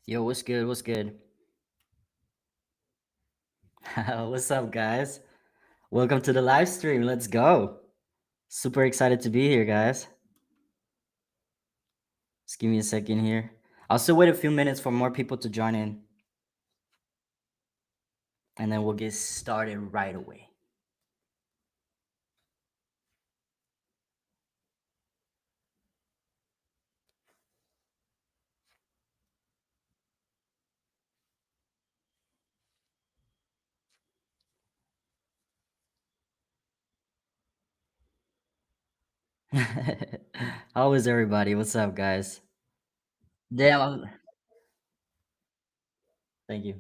Yo, what's good? What's good? What's up, guys? Welcome to the live stream. Let's go. Super excited to be here, guys. Just give me a second here. I'll still wait a few minutes for more people to join in, and then we'll get started right away. How is everybody? What's up, guys? Damn, thank you.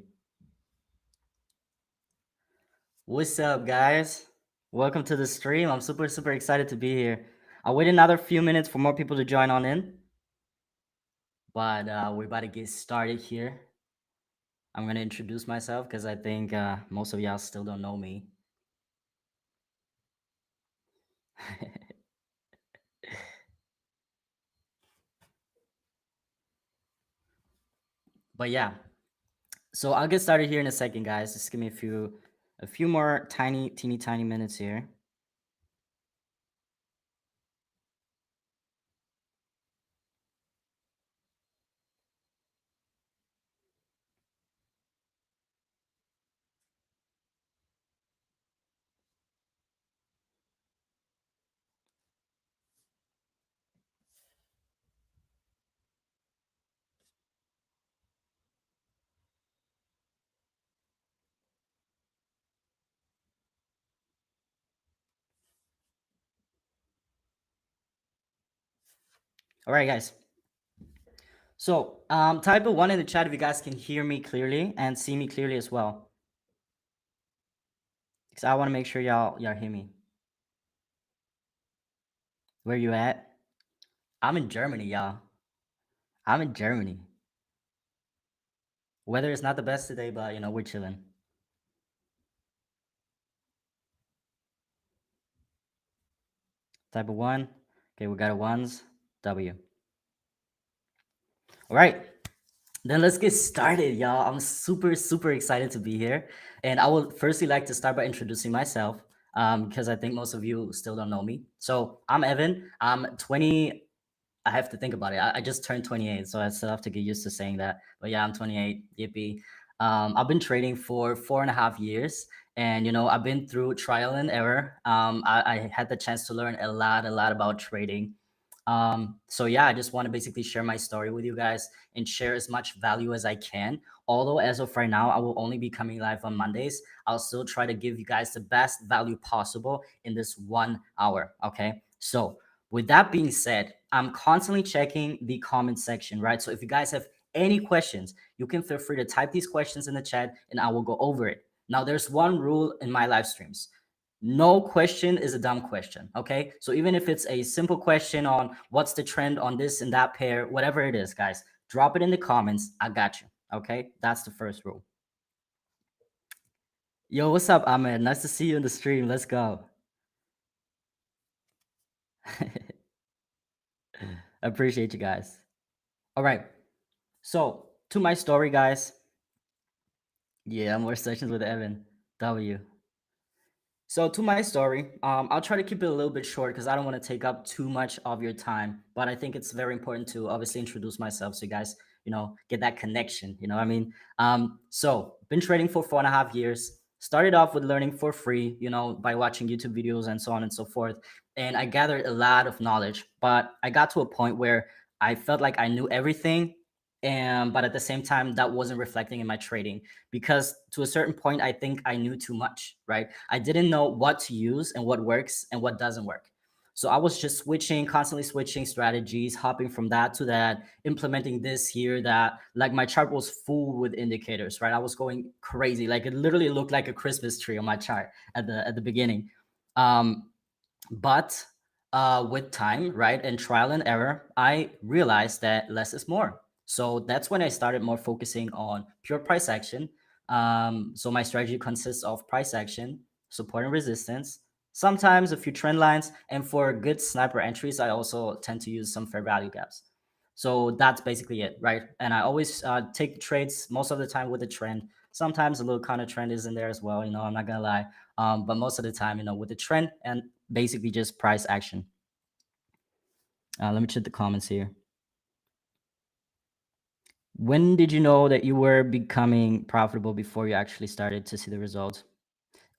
What's up, guys? Welcome to the stream. I'm super excited to be here. I'll wait another few minutes for more people to join on in, but we're about to get started here. I'm gonna introduce myself because I think most of y'all still don't know me. But yeah, so I'll get started here in a second, guys. Just give me a few more teeny tiny minutes here. All right, guys. So type a one in the chat if you guys can hear me clearly and see me clearly as well, because I want to make sure y'all hear me. Where you at? I'm in Germany, y'all. I'm in Germany. Weather is not the best today, but we're chilling. Type of one. Okay, we got a ones. W. All right. Then let's get started, y'all. I'm super excited to be here. And I would firstly like to start by introducing myself because I think most of you still don't know me. So I'm Evan. I'm 20. I have to think about it. I just turned 28, so I still have to get used to saying that. But yeah, I'm 28. Yippee. I've been trading for 4.5 years. And I've been through trial and error. I had the chance to learn a lot about trading. So yeah, I just want to basically share my story with you guys and share as much value as I can. Although as of right now, I will only be coming live on Mondays. I'll still try to give you guys the best value possible in this 1 hour. Okay. So with that being said, I'm constantly checking the comment section, right? So if you guys have any questions, you can feel free to type these questions in the chat and I will go over it. Now, there's one rule in my live streams. No question is a dumb question. Okay. So even if it's a simple question on what's the trend on this and that pair, whatever it is, guys, drop it in the comments. I got you. Okay. That's the first rule. Yo, what's up, Ahmed? Nice to see you in the stream. Let's go. Appreciate you guys. All right. So to my story, guys. Yeah, more sessions with Evan. W. So to my story, I'll try to keep it a little bit short because I don't want to take up too much of your time. But I think it's very important to obviously introduce myself so you guys, get that connection. You know what I mean? So been trading for 4.5 years. Started off with learning for free, by watching YouTube videos and so on and so forth. And I gathered a lot of knowledge. But I got to a point where I felt like I knew everything. And but at the same time, that wasn't reflecting in my trading because to a certain point, I think I knew too much, right? I didn't know what to use and what works and what doesn't work. So I was just constantly switching strategies, hopping from that to that, implementing this here, that. Like my chart was full with indicators, right? I was going crazy. Like it literally looked like a Christmas tree on my chart at the beginning. But with time, right, and trial and error, I realized that less is more. So that's when I started more focusing on pure price action. So my strategy consists of price action, support and resistance, sometimes a few trend lines, and for good sniper entries, I also tend to use some fair value gaps. So that's basically it, right? And I always take trades most of the time with the trend. Sometimes a little counter trend is in there as well. I'm not gonna lie, but most of the time, with the trend and basically just price action. Let me check the comments here. When did you know that you were becoming profitable before you actually started to see the results?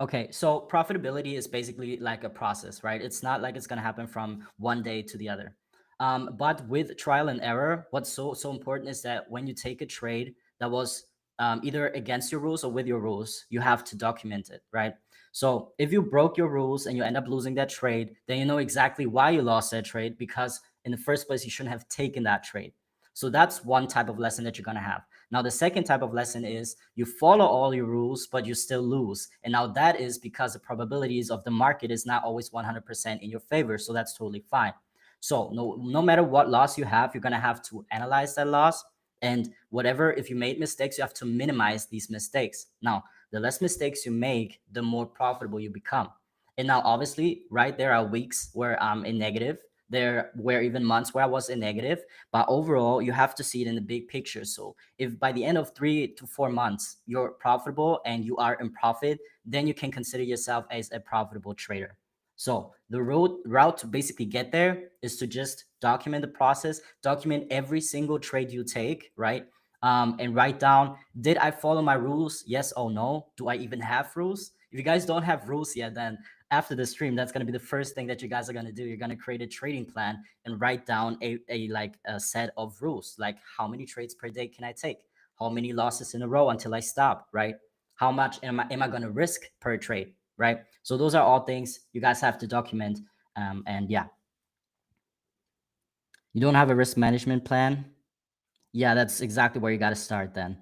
Okay, so profitability is basically like a process, right? It's not like it's gonna happen from one day to the other. But with trial and error, what's so important is that when you take a trade that was either against your rules or with your rules, you have to document it, right? So if you broke your rules and you end up losing that trade, then you know exactly why you lost that trade, because in the first place you shouldn't have taken that trade. So that's one type of lesson that you're gonna have. Now, the second type of lesson is you follow all your rules, but you still lose. And now that is because the probabilities of the market is not always 100% in your favor. So that's totally fine. So no matter what loss you have, you're going to have to analyze that loss. And whatever, if you made mistakes, you have to minimize these mistakes. Now, the less mistakes you make, the more profitable you become. And now, obviously, right, there are weeks where I'm in negative. There were even months where I was in negative, but overall, you have to see it in the big picture. So if by the end of 3 to 4 months you're profitable and you are in profit, then you can consider yourself as a profitable trader. So the route to basically get there is to just document the process, document every single trade you take, right? And write down, did I follow my rules? Yes or no? Do I even have rules? If you guys don't have rules yet, then after the stream, that's going to be the first thing that you guys are going to do. You're going to create a trading plan and write down a set of rules, like how many trades per day can I take? How many losses in a row until I stop, right? How much am I going to risk per trade, right? So those are all things you guys have to document. And yeah, you don't have a risk management plan. Yeah, that's exactly where you got to start then.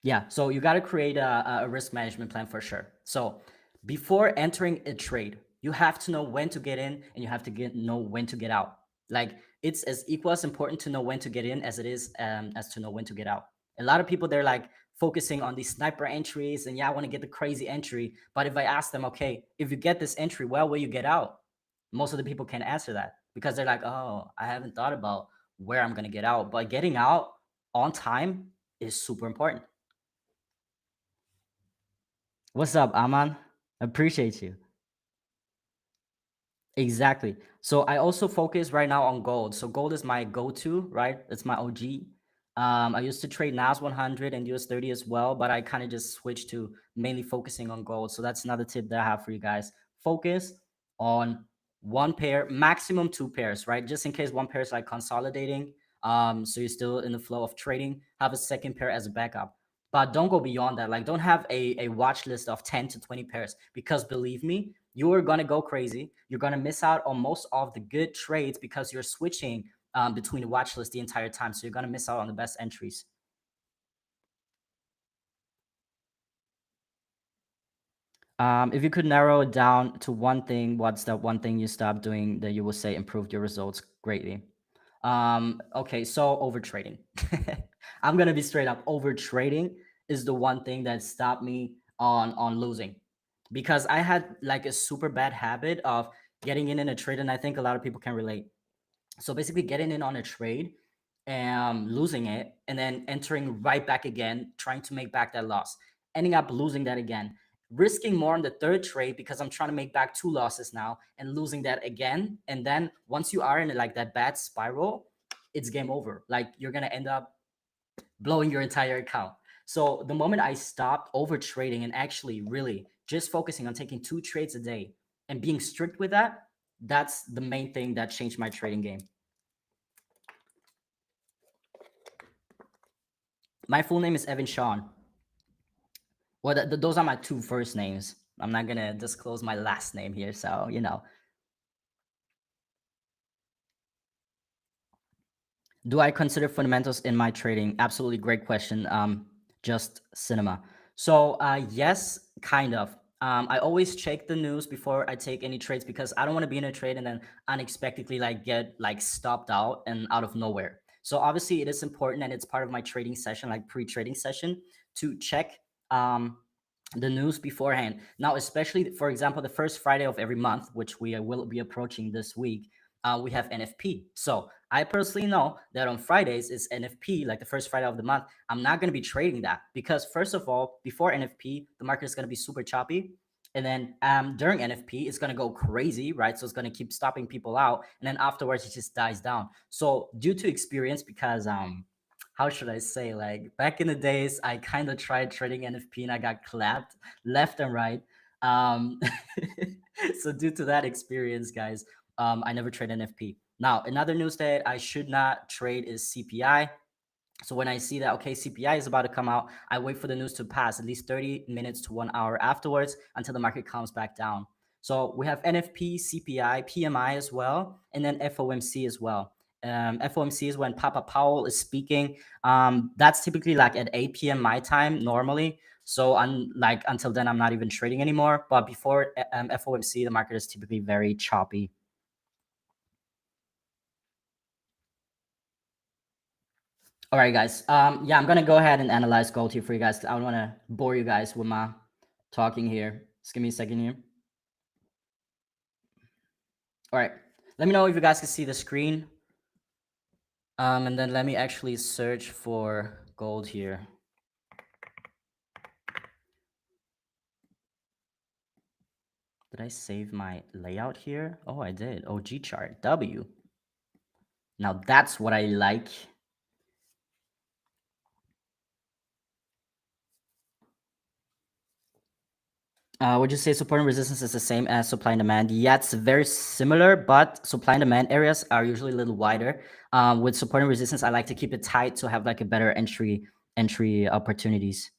Yeah, so you got to create a risk management plan for sure. So before entering a trade, you have to know when to get in and you have to know when to get out. Like it's as equal as important to know when to get in as it is as to know when to get out. A lot of people, they're like focusing on these sniper entries and yeah, I want to get the crazy entry. But if I ask them, okay, if you get this entry, well, will you get out? Most of the people can't answer that because they're like, oh, I haven't thought about where I'm going to get out. But getting out on time is super important. What's up, Aman? Appreciate you. Exactly. So I also focus right now on gold. So gold is my go-to, right? It's my OG. I used to trade NAS 100 and US 30 as well, but I kind of just switched to mainly focusing on gold. So that's another tip that I have for you guys. Focus on one pair, maximum two pairs, right? Just in case one pair is like consolidating. So you're still in the flow of trading, have a second pair as a backup. But don't go beyond that. Like don't have a watch list of 10 to 20 pairs because believe me, you are going to go crazy. You're going to miss out on most of the good trades because you're switching between the watch list the entire time. So you're going to miss out on the best entries. If you could narrow it down to one thing, what's that one thing you stopped doing that you would say improved your results greatly? Okay, so over trading. I'm gonna be straight up. Over trading is the one thing that stopped me on losing, because I had like a super bad habit of getting in a trade, and I think a lot of people can relate. So basically, getting in on a trade and losing it, and then entering right back again, trying to make back that loss, ending up losing that again, risking more on the third trade because I'm trying to make back two losses now and losing that again. And then once you are in like that bad spiral, it's game over. Like you're gonna end up blowing your entire account. So the moment I stopped over trading and actually really just focusing on taking two trades a day and being strict with that, that's the main thing that changed my trading game. My full name is Evan Sean. Well, those are my two first names. I'm not gonna disclose my last name here, so Do I consider fundamentals in my trading? Absolutely great question. Just cinema. So yes, kind of. I always check the news before I take any trades because I don't want to be in a trade and then unexpectedly like get like stopped out and out of nowhere. So obviously it is important and it's part of my trading session, like pre-trading session, to check um, the news beforehand. Now, especially for example, the first Friday of every month, which we will be approaching this week, we have NFP. So I personally know that on Fridays is NFP, like the first Friday of the month. I'm not going to be trading that because first of all, before NFP, the market is going to be super choppy. And then during NFP, it's going to go crazy, right? So it's going to keep stopping people out. And then afterwards, it just dies down. So due to experience, because how should I say, like back in the days, I kind of tried trading NFP and I got clapped left and right. Um, so due to that experience, guys, I never trade NFP. Now, another news that I should not trade is CPI. So when I see that, okay, CPI is about to come out, I wait for the news to pass at least 30 minutes to 1 hour afterwards until the market comes back down. So we have NFP, CPI, PMI as well, and then FOMC as well. FOMC is when Papa Powell is speaking. That's typically like at 8 p.m. my time normally. So like until then, I'm not even trading anymore. But before FOMC, the market is typically very choppy. All right, guys. Yeah, I'm gonna go ahead and analyze gold here for you guys. I don't want to bore you guys with my talking here. Just give me a second here. All right. Let me know if you guys can see the screen. And then let me actually search for gold here. Did I save my layout here? Oh, I did. OG chart W. Now that's what I like. Would you say support and resistance is the same as supply and demand? Yeah, it's very similar, but supply and demand areas are usually a little wider. With support and resistance, I like to keep it tight to have like a better entry opportunities.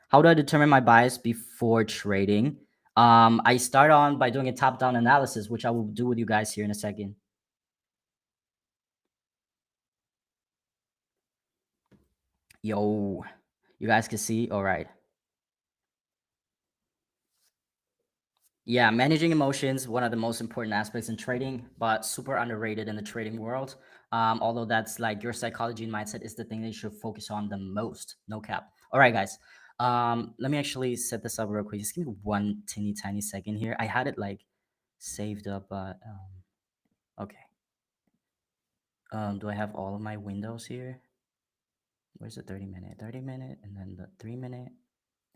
How do I determine my bias before trading? I start on by doing a top-down analysis, which I will do with you guys here in a second. Yo, you guys can see. All right. Yeah, managing emotions, one of the most important aspects in trading, but super underrated in the trading world. Although that's like your psychology and mindset is the thing that you should focus on the most. No cap. All right, guys. Let me actually set this up real quick. Just give me one teeny tiny second here. I had it like saved up, but okay. Do I have all of my windows here? Where's the 30 minute? 30 minute, and then the 3 minute.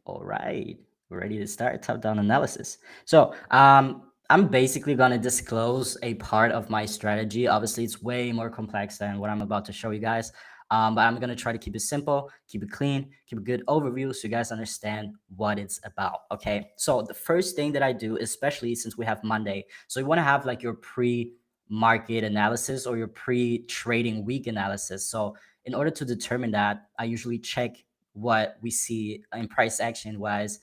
All right, we're ready to start top-down analysis. So I'm basically going to disclose a part of my strategy. Obviously, it's way more complex than what I'm about to show you guys. But I'm going to try to keep it simple, keep it clean, keep a good overview so you guys understand what it's about. Okay. So the first thing that I do, especially since we have Monday, so you want to have like your pre-market analysis or your pre-trading week analysis. So in order to determine that, I usually check what we see in price action wise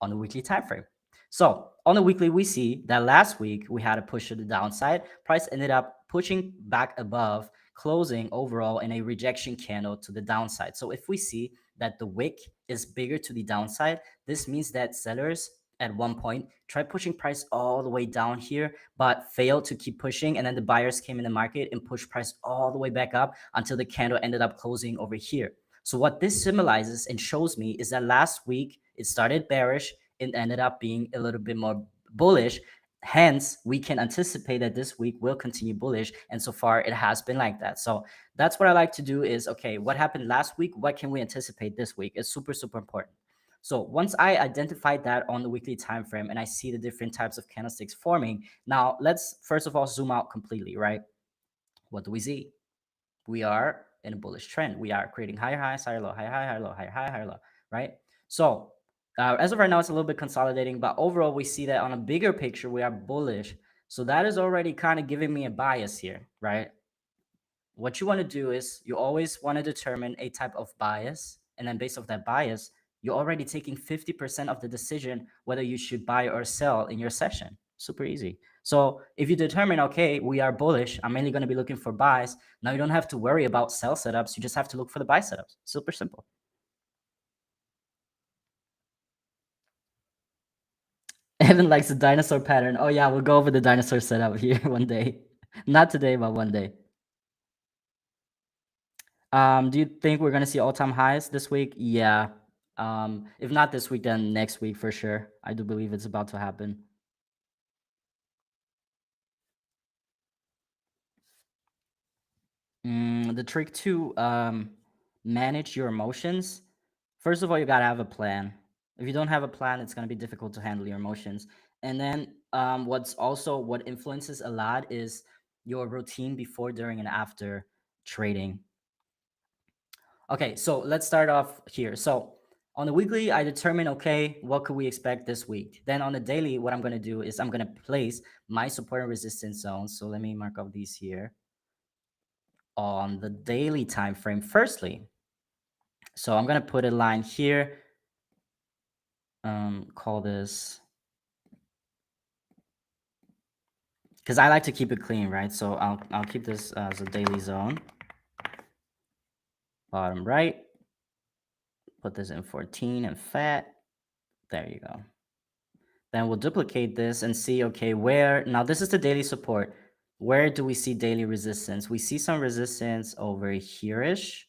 on the weekly time frame. So on the weekly, we see that last week we had a push to the downside. Price ended up pushing back above, closing overall in a rejection candle to the downside. So if we see that the wick is bigger to the downside, this means that sellers at one point tried pushing price all the way down here, but failed to keep pushing. And then the buyers came in the market and pushed price all the way back up until the candle ended up closing over here. So what this symbolizes and shows me is that last week it started bearish and ended up being a little bit more bullish. Hence, we can anticipate that this week will continue bullish. And so far, it has been like that. So that's what I like to do is, okay, what happened last week? What can we anticipate this week? It's super, super important. So once I identified that on the weekly time frame and I see the different types of candlesticks forming, now let's first of all zoom out completely, right? What do we see? We are in a bullish trend. We are creating higher highs, higher low, higher high, higher low, higher high, higher low, right? So as of right now, it's a little bit consolidating, but overall, we see that on a bigger picture, we are bullish. So that is already kind of giving me a bias here, right? What you want to do is you always want to determine a type of bias. And then based off that bias, you're already taking 50% of the decision whether you should buy or sell in your session. Super easy. So if you determine, okay, we are bullish, I'm mainly going to be looking for buys. Now you don't have to worry about sell setups. You just have to look for the buy setups. Super simple. Evan likes the dinosaur pattern. Oh yeah, we'll go over the dinosaur setup here one day. Not today, but one day. Do you think we're gonna see all-time highs this week? Yeah. If not this week, then next week for sure. I do believe it's about to happen. The trick to manage your emotions, first of all, you gotta have a plan. If you don't have a plan, it's gonna be difficult to handle your emotions. And then what influences a lot is your routine before, during, and after trading. Okay, so let's start off here. So on the weekly, I determine, okay, what could we expect this week? Then on the daily, what I'm gonna do is I'm gonna place my support and resistance zones. So let me mark off these here on the daily time frame firstly. So I'm gonna put a line here, call this, because I like to keep it clean, right? So I'll keep this as a daily zone. Bottom right, put this in 14 and fat. There you go. Then we'll duplicate this and see, okay, now this is the daily support. Where do we see daily resistance? We see some resistance over here-ish.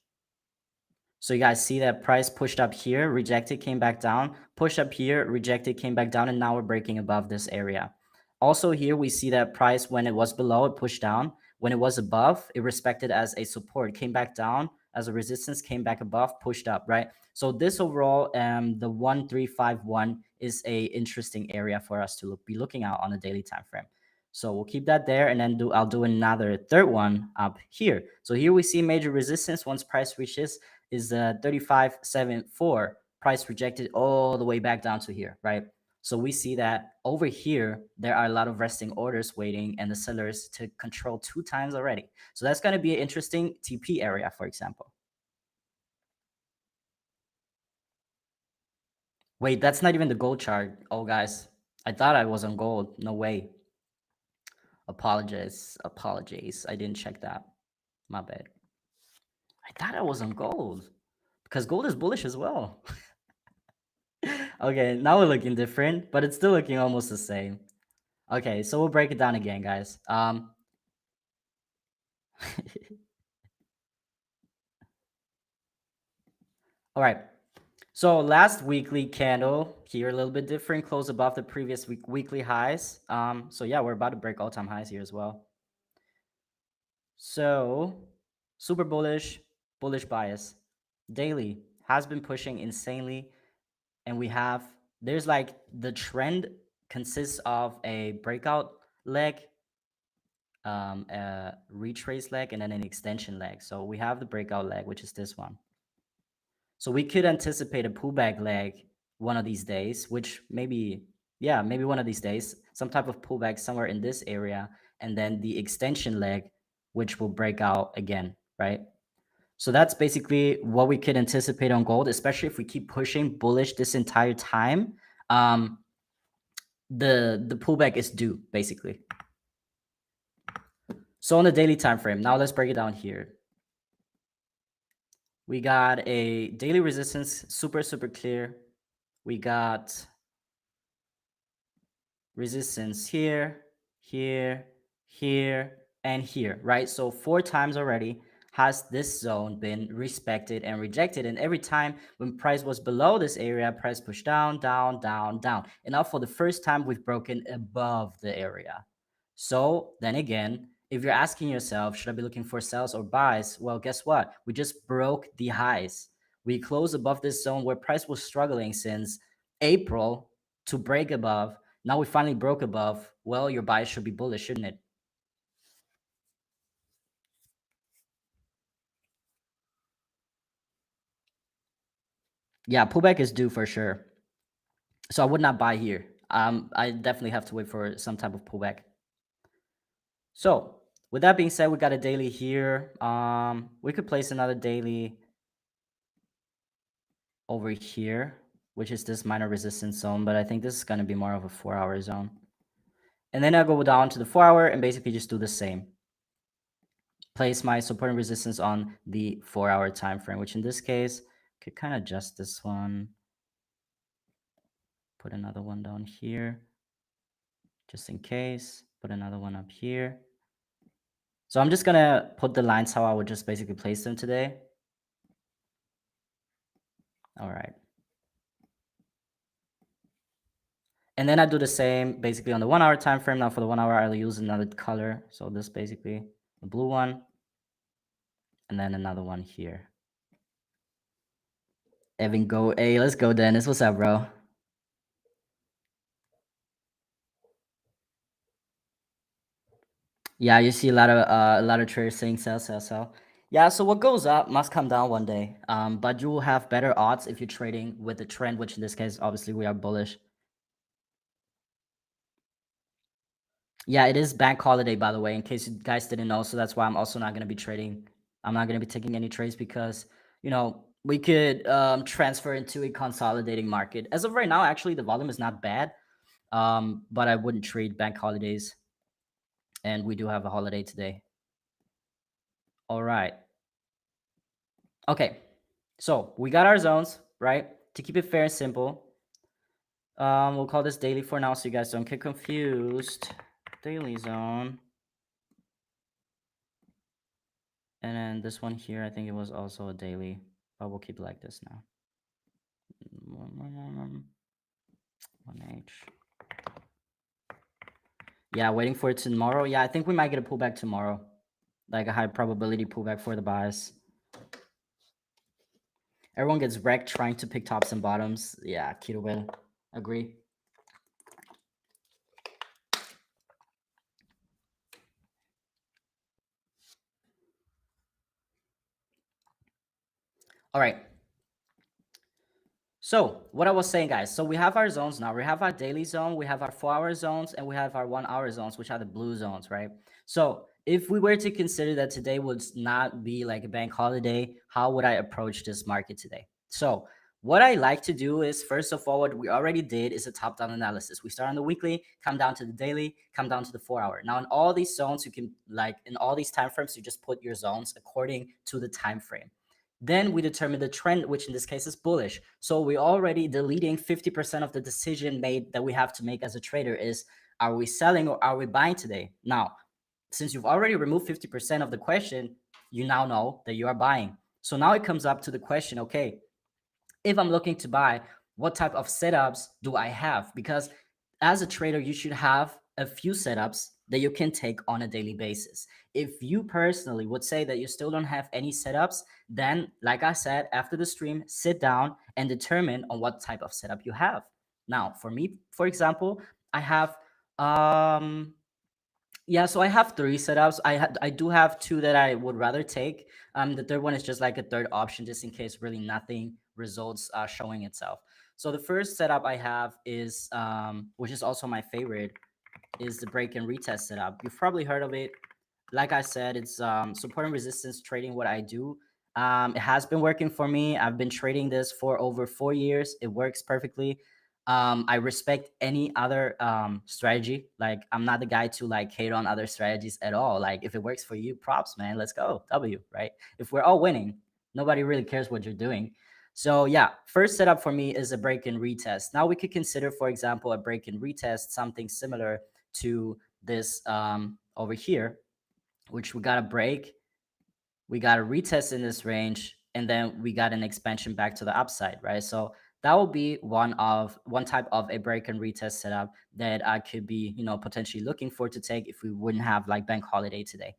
So you guys see that price pushed up here, rejected, came back down, pushed up here, rejected, came back down, and now we're breaking above this area. Also here, we see that price, when it was below, it pushed down. When it was above, it respected as a support, came back down as a resistance, came back above, pushed up, right? So this overall, the 1351 is a interesting area for us to be looking at on a daily time frame. So we'll keep that there, and then I'll do another third one up here. So here we see major resistance once price reaches is 35.74. Price rejected all the way back down to here, right? So we see that over here, there are a lot of resting orders waiting and the sellers to control 2 times already. So that's going to be an interesting TP area, for example. Wait, that's not even the gold chart. Oh, guys, I thought I was on gold. No way. Apologize. Apologies. I didn't check that. My bad. I thought I was on gold because gold is bullish as well. Okay, now we're looking different, but it's still looking almost the same. Okay, so we'll break it down again, guys. All right. So last weekly candle here, a little bit different, close above the previous weekly highs. So yeah, we're about to break all-time highs here as well. So super bullish, bullish bias. Daily has been pushing insanely, and there's like the trend consists of a breakout leg, a retrace leg, and then an extension leg. So we have the breakout leg, which is this one. So we could anticipate a pullback leg one of these days, which maybe one of these days, some type of pullback somewhere in this area, and then the extension leg, which will break out again, right? So that's basically what we could anticipate on gold, especially if we keep pushing bullish this entire time. The pullback is due, basically. So on the daily time frame, now let's break it down here. We got a daily resistance, super clear. We got resistance here, here, here, and here, right? So 4 times already has this zone been respected and rejected. And every time when price was below this area, price pushed down, down, down, down. And now for the first time, we've broken above the area. So then again, if you're asking yourself, should I be looking for sells or buys? Well, guess what? We just broke the highs. We closed above this zone where price was struggling since April to break above. Now we finally broke above. Well, your bias should be bullish, shouldn't it? Yeah, pullback is due for sure. So I would not buy here. I definitely have to wait for some type of pullback. So with that being said, we got a daily here. We could place another daily over here, which is this minor resistance zone, but I think this is going to be more of a 4-hour zone. And then I'll go down to the 4-hour and basically just do the same. Place my support and resistance on the 4-hour time frame, which in this case could kind of adjust this one. Put another one down here, just in case. Put another one up here. So I'm just gonna put the lines how I would just basically place them today. All right. And then I do the same basically on the 1 hour time frame. Now for the 1 hour, I'll use another color. So this basically the blue one, and then another one here. Evan, go. Hey, let's go, Dennis. What's up, bro? Yeah, you see a lot of traders saying sell, sell, sell. Yeah, so what goes up must come down one day. But you will have better odds if you're trading with the trend, which in this case, obviously, we are bullish. Yeah, it is bank holiday, by the way, in case you guys didn't know. So that's why I'm also not going to be trading. I'm not going to be taking any trades because, we could transfer into a consolidating market. As of right now, actually, the volume is not bad, but I wouldn't trade bank holidays. And we do have a holiday today. All right. Okay. So we got our zones, right? To keep it fair and simple, we'll call this daily for now so you guys don't get confused. Daily zone. And then this one here, I think it was also a daily, but we'll keep it like this now. 1H. Yeah, waiting for it tomorrow. Yeah, I think we might get a pullback tomorrow. Like a high probability pullback for the buys. Everyone gets wrecked trying to pick tops and bottoms. Yeah, keto will agree. All right. So what I was saying, guys, so we have our zones now. We have our daily zone, we have our 4 hour zones, and we have our 1 hour zones, which are the blue zones, right? So if we were to consider that today would not be like a bank holiday, how would I approach this market today? So what I like to do is, first of all, what we already did is a top-down analysis. We start on the weekly, come down to the daily, come down to the 4 hour. Now in all these zones, you can in all these time frames, you just put your zones according to the time frame. Then we determine the trend, which in this case is bullish. So we're already deleting 50% of the decision made that we have to make as a trader is, are we selling or are we buying today? Now, since you've already removed 50% of the question, you now know that you are buying. So now it comes up to the question, okay, if I'm looking to buy, what type of setups do I have? Because as a trader, you should have a few setups that you can take on a daily basis. If you personally would say that you still don't have any setups, then like I said, after the stream, sit down and determine on what type of setup you have. Now, for me, for example, I have yeah, so I have three setups. I do have two that I would rather take. The third one is just like a third option, just in case really nothing results showing itself. So the first setup I have is, which is also my favorite, is the break and retest setup. You've probably heard of it. Like I said, it's support and resistance trading, what I do. It has been working for me. I've been trading this for over 4 years. It works perfectly. I respect any other strategy. Like, I'm not the guy to like hate on other strategies at all. Like, if it works for you, props, man. Let's go. W, right? If we're all winning, nobody really cares what you're doing. So yeah, first setup for me is a break and retest. Now we could consider, for example, a break and retest, something similar to this over here, which we got a break, we got a retest in this range, and then we got an expansion back to the upside, right? So that will be one type of a break and retest setup that I could be, potentially looking for to take if we wouldn't have like bank holiday today.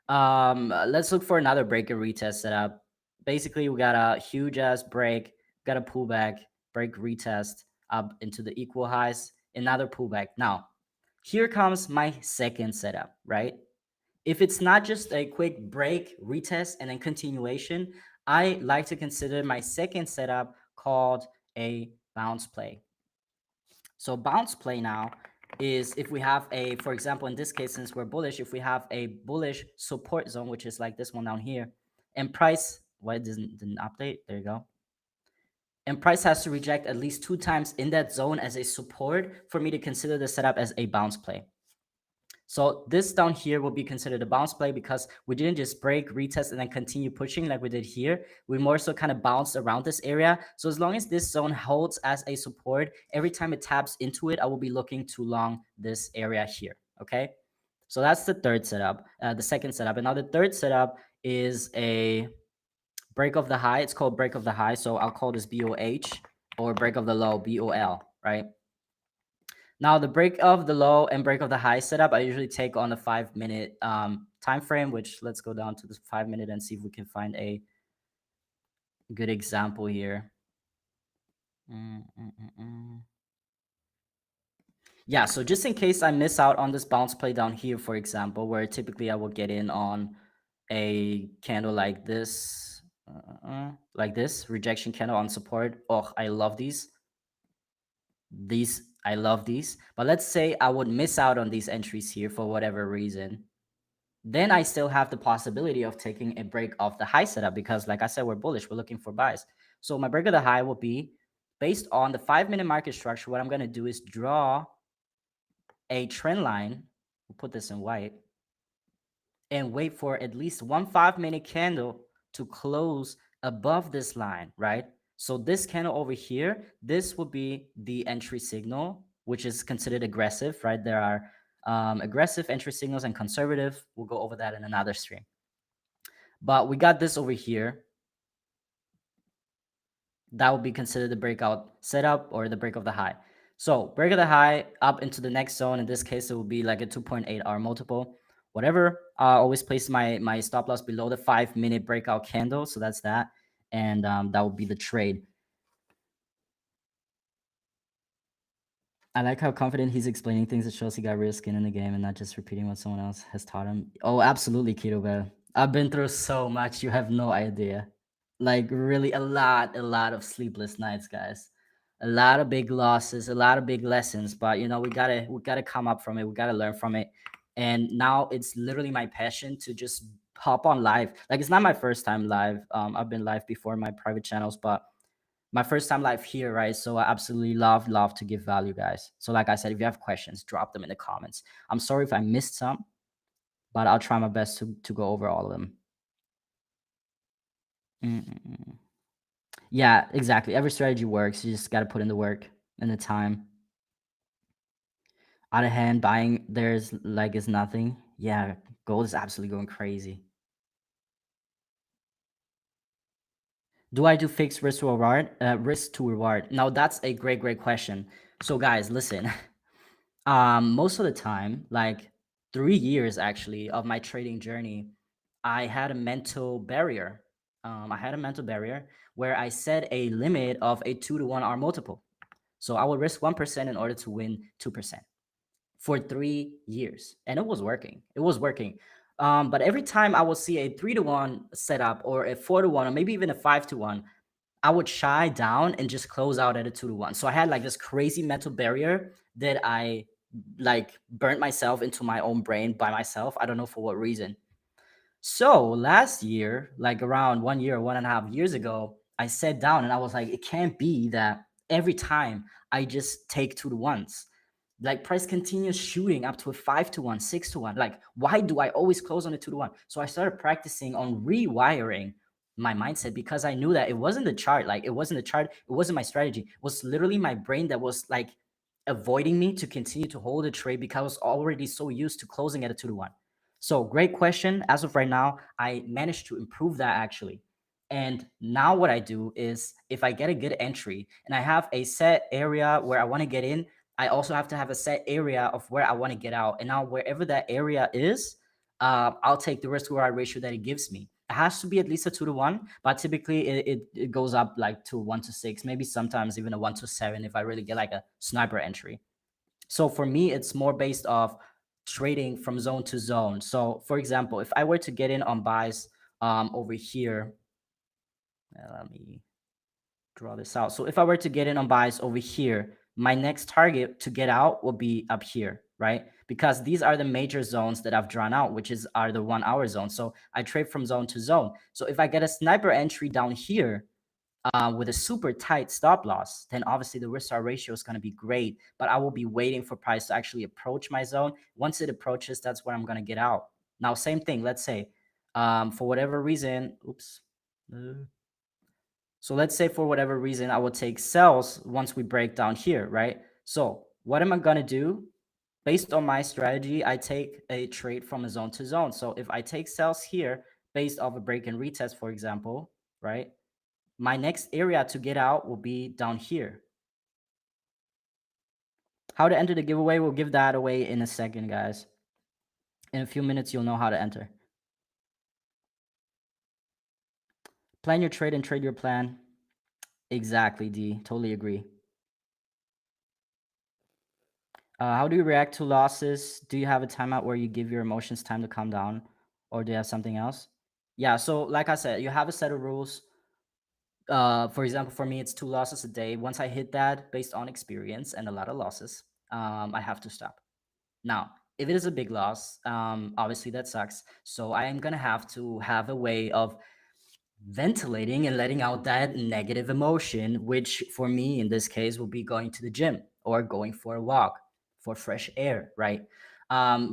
Let's look for another break and retest setup. Basically, we got a huge ass break, got a pullback, break retest up into the equal highs, another pullback. Now, here comes my second setup, right? If it's not just a quick break, retest, and then continuation, I like to consider my second setup called a bounce play. So bounce play now is if we have a, for example, in this case, since we're bullish, if we have a bullish support zone, which is like this one down here, and price, why didn't update? There you go. And price has to reject at least 2 times in that zone as a support for me to consider the setup as a bounce play. So this down here will be considered a bounce play because we didn't just break, retest, and then continue pushing like we did here. We more so kind of bounced around this area. So as long as this zone holds as a support, every time it taps into it, I will be looking to long this area here, okay? So that's the third setup, the second setup. And now the third setup is a break of the high. It's called break of the high. So I'll call this BOH, or break of the low, BOL, right? Now the break of the low and break of the high setup, I usually take on a 5 minute time frame, which let's go down to this 5 minute and see if we can find a good example here. Mm, mm, mm, mm. Yeah, so just in case I miss out on this bounce play down here, for example, where typically I will get in on a candle like this rejection candle on support. Oh, I love these. I love these. But let's say I would miss out on these entries here for whatever reason. Then I still have the possibility of taking a break off the high setup because, like I said, we're bullish. We're looking for buys. So my break of the high will be based on the 5 minute market structure. What I'm going to do is draw a trend line. We'll put this in white and wait for at least one 5 minute candle to close above this line, right? So this candle over here, this will be the entry signal, which is considered aggressive, right? There are aggressive entry signals and conservative. We'll go over that in another stream. But we got this over here. That would be considered the breakout setup or the break of the high. So break of the high up into the next zone. In this case, it will be like a 2.8 hour multiple. Whatever. I always place my stop loss below the 5 minute breakout candle. So that's that. And that would be the trade. I like how confident he's explaining things. It shows he got real skin in the game and not just repeating what someone else has taught him. Oh, absolutely, Keto Bear. I've been through so much. You have no idea. Like really a lot of sleepless nights, guys. A lot of big losses, a lot of big lessons. But we gotta come up from it. We gotta learn from it. And now it's literally my passion to just hop on live. Like it's not my first time live. I've been live before in my private channels, but my first time live here, right? So I absolutely love to give value, guys. So like I said, if you have questions, drop them in the comments. I'm sorry if I missed some, but I'll try my best to go over all of them. Mm-mm. Yeah, exactly. Every strategy works. You just got to put in the work and the time. Out of hand buying, there's like is nothing. Yeah, gold is absolutely going crazy. Do I do fixed risk to reward? Risk to reward. Now that's a great question. So guys, listen. Most of the time, like 3 years actually of my trading journey, I had a mental barrier. I had a mental barrier where I set a limit of a 2 to 1 R multiple. So I would risk 1% in order to win 2% for 3 years. And it was working. It was working. But every time I would see a 3 to 1 setup or a 4 to 1 or maybe even a 5 to 1, I would shy down and just close out at a 2 to 1. So I had like this crazy mental barrier that I like burnt myself into my own brain by myself. I don't know for what reason. So last year, like around 1 year, 1.5 years ago, I sat down and I was like, it can't be that every time I just take 2 to 1s. Like price continues shooting up to a 5 to 1, 6 to 1. Like, why do I always close on a 2 to 1? So I started practicing on rewiring my mindset because I knew that it wasn't the chart. Like, it wasn't the chart. It wasn't my strategy. It was literally my brain that was like avoiding me to continue to hold a trade because I was already so used to closing at a 2 to 1. So great question. As of right now, I managed to improve that actually. And now what I do is if I get a good entry and I have a set area where I want to get in, I also have to have a set area of where I want to get out. And now wherever that area is, I'll take the risk reward ratio that it gives me. It has to be at least a 2 to 1, but typically it goes up like to 1 to 6, maybe sometimes even a 1 to 7 if I really get like a sniper entry. So for me, it's more based off trading from zone to zone. So for example, if I were to get in on buys over here, let me draw this out. So if I were to get in on buys over here, my next target to get out will be up here, right? Because these are the major zones that I've drawn out, which are the 1 hour zone. So I trade from zone to zone. So if I get a sniper entry down here, with a super tight stop loss, then obviously the risk to ratio is going to be great. But I will be waiting for price to actually approach my zone. Once it approaches, that's where I'm going to get out. Now, same thing. Let's say for whatever reason, oops. So let's say for whatever reason, I will take sells once we break down here, right? So what am I going to do? Based on my strategy, I take a trade from a zone to zone. So if I take sells here based off a break and retest, for example, right? My next area to get out will be down here. How to enter the giveaway? We'll give that away in a second, guys. In a few minutes, you'll know how to enter. Plan your trade and trade your plan. Exactly, D. Totally agree. How do you react to losses? Do you have a timeout where you give your emotions time to calm down, or do you have something else? Yeah. So, like I said, you have a set of rules. For example, for me, it's 2 losses a day. Once I hit that, based on experience and a lot of losses, I have to stop. Now, if it is a big loss, obviously that sucks. So I am gonna have to have a way of ventilating and letting out that negative emotion, which for me in this case will be going to the gym or going for a walk for fresh air, right?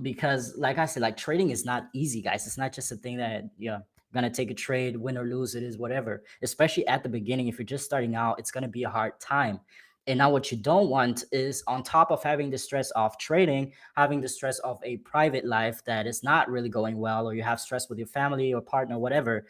Because like I said, like trading is not easy, guys. It's not just a thing that you're gonna take a trade, win or lose, it is whatever. Especially at the beginning, if you're just starting out, it's gonna be a hard time. And now what you don't want is on top of having the stress of trading, having the stress of a private life that is not really going well, or you have stress with your family or partner, whatever,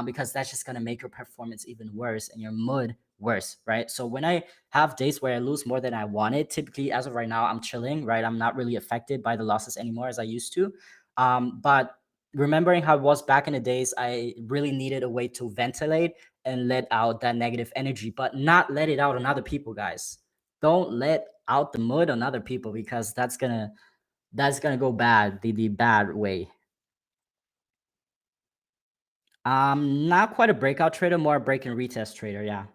because that's just going to make your performance even worse and your mood worse, right? So when I have days where I lose more than I wanted, typically as of right now, I'm chilling, right? I'm not really affected by the losses anymore as I used to. But remembering how it was back in the days, I really needed a way to ventilate and let out that negative energy, but not let it out on other people, guys. Don't let out the mood on other people because that's gonna go bad, the bad way. Not quite a breakout trader, more a break and retest trader. Yeah.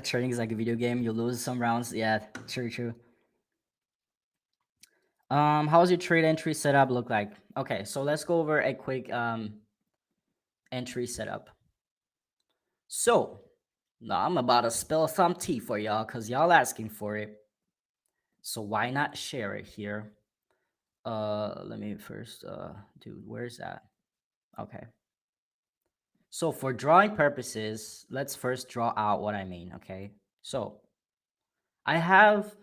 Trading is like a video game. You lose some rounds. Yeah, true, true. How's your trade entry setup look like? Okay, so let's go over a quick entry setup. So now I'm about to spill some tea for y'all because y'all asking for it. So why not share it here? Let me first dude, where's that? Okay. So for drawing purposes, let's first draw out what I mean, okay? So I have,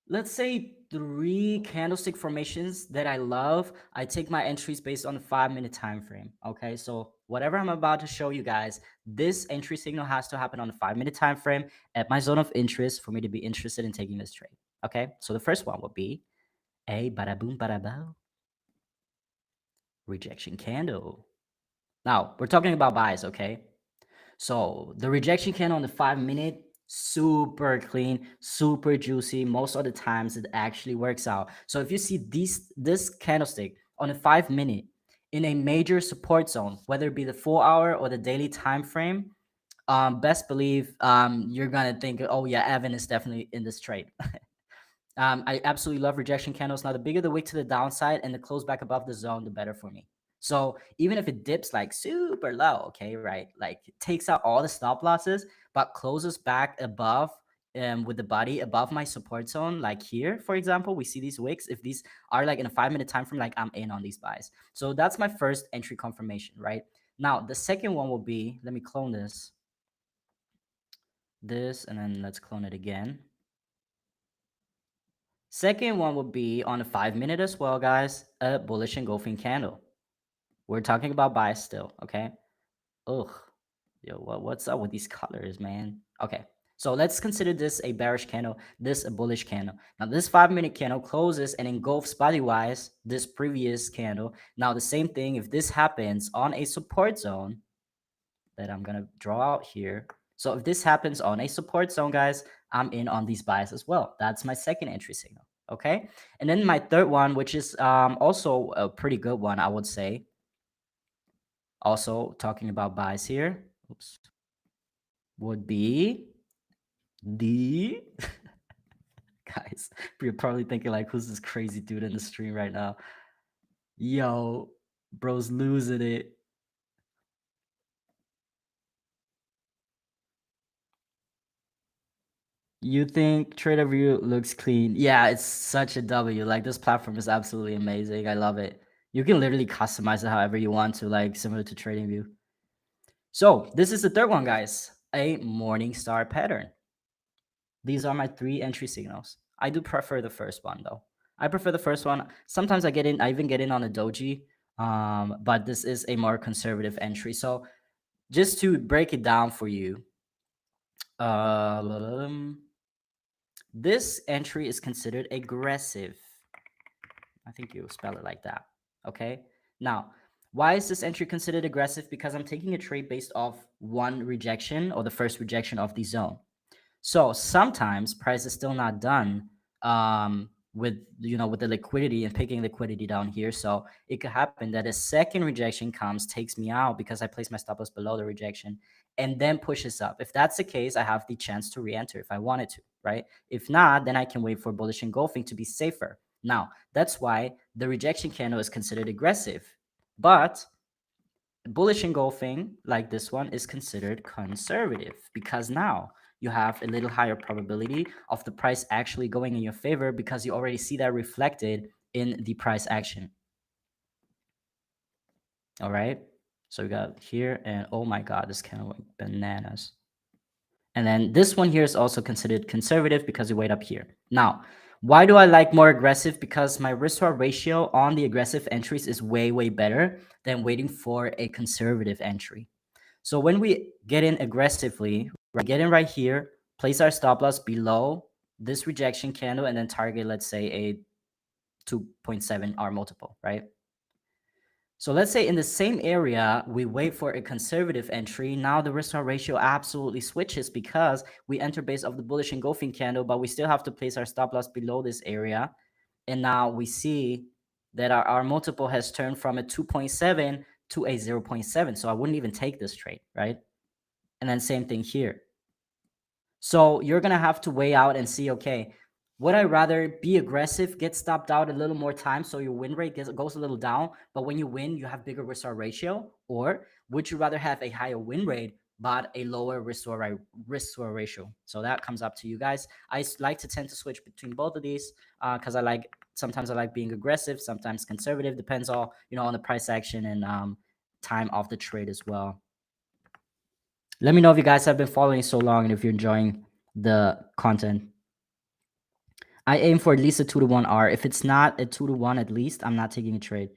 let's say, 3 candlestick formations that I love. I take my entries based on a 5-minute time frame. Okay, so whatever I'm about to show you guys, this entry signal has to happen on a 5-minute time frame at my zone of interest for me to be interested in taking this trade. Okay, so the first one will be a bada boom bada bow rejection candle. Now we're talking about buys, okay? So the rejection candle on the 5-minute, super clean, super juicy. Most of the times it actually works out. So if you see this candlestick on a 5-minute in a major support zone, whether it be the 4 hour or the daily time frame, best believe you're gonna think, oh yeah, Evan is definitely in this trade. I absolutely love rejection candles. Now, the bigger the wick to the downside and the close back above the zone, the better for me. So even if it dips like super low, okay, right, like it takes out all the stop losses, but closes back above with the body above my support zone, like here, for example, we see these wicks. If these are like in a 5-minute time frame, like I'm in on these buys. So that's my first entry confirmation, right? Now, the second one will be, let me clone this, and then let's clone it again. Second one would be on a 5-minute as well, guys, a bullish engulfing candle. We're talking about buys still, okay? Ugh, yo, what's up with these colors, man? Okay, so let's consider this a bearish candle, this a bullish candle. Now, this 5-minute candle closes and engulfs body-wise this previous candle. Now, the same thing, if this happens on a support zone that I'm gonna draw out here. So if this happens on a support zone, guys, I'm in on these buys as well. That's my second entry signal. Okay. And then my third one, which is also a pretty good one, I would say. Also talking about buys here. Oops. Would be the guys. You're probably thinking like, who's this crazy dude in the stream right now? Yo, bro's losing it. You think TraderView looks clean? Yeah, it's such a W. Like this platform is absolutely amazing. I love it. You can literally customize it however you want to, like similar to TradingView. So this is the third one, guys. A morning star pattern. These are my 3 entry signals. I do prefer the first one though. I prefer the first one. Sometimes I even get in on a doji, but this is a more conservative entry. So just to break it down for you, uh, this entry is considered aggressive. I think you spell it like that. Okay. Now, why is this entry considered aggressive? Because I'm taking a trade based off one rejection or the first rejection of the zone. So sometimes price is still not done with with the liquidity and picking liquidity down here. So it could happen that a second rejection comes, takes me out because I place my stop loss below the rejection, and then pushes up. If that's the case, I have the chance to re-enter if I wanted to, right? If not, then I can wait for bullish engulfing to be safer. Now that's why the rejection candle is considered aggressive, but bullish engulfing like this one is considered conservative because now you have a little higher probability of the price actually going in your favor because you already see that reflected in the price action. All right. So we got here, and oh my God, this candle went bananas. And then this one here is also considered conservative because we wait up here. Now, why do I like more aggressive? Because my risk reward ratio on the aggressive entries is way, way better than waiting for a conservative entry. So when we get in aggressively, we get in right here, place our stop loss below this rejection candle, and then target, let's say, a 2.7 R multiple, right? So let's say in the same area, we wait for a conservative entry. Now the risk reward ratio absolutely switches because we enter base of the bullish engulfing candle, but we still have to place our stop loss below this area. And now we see that our multiple has turned from a 2.7 to a 0.7. So I wouldn't even take this trade, right? And then same thing here. So you're going to have to weigh out and see, okay, would I rather be aggressive, get stopped out a little more time so your win rate goes a little down, but when you win, you have bigger risk reward ratio? Or would you rather have a higher win rate, but a lower risk reward ratio? So that comes up to you guys. I like to tend to switch between both of these because sometimes I like being aggressive, sometimes conservative, depends all, on the price action and time of the trade as well. Let me know if you guys have been following so long and if you're enjoying the content. I aim for at least a 2-to-1 R. If it's not a 2-to-1 at least, I'm not taking a trade.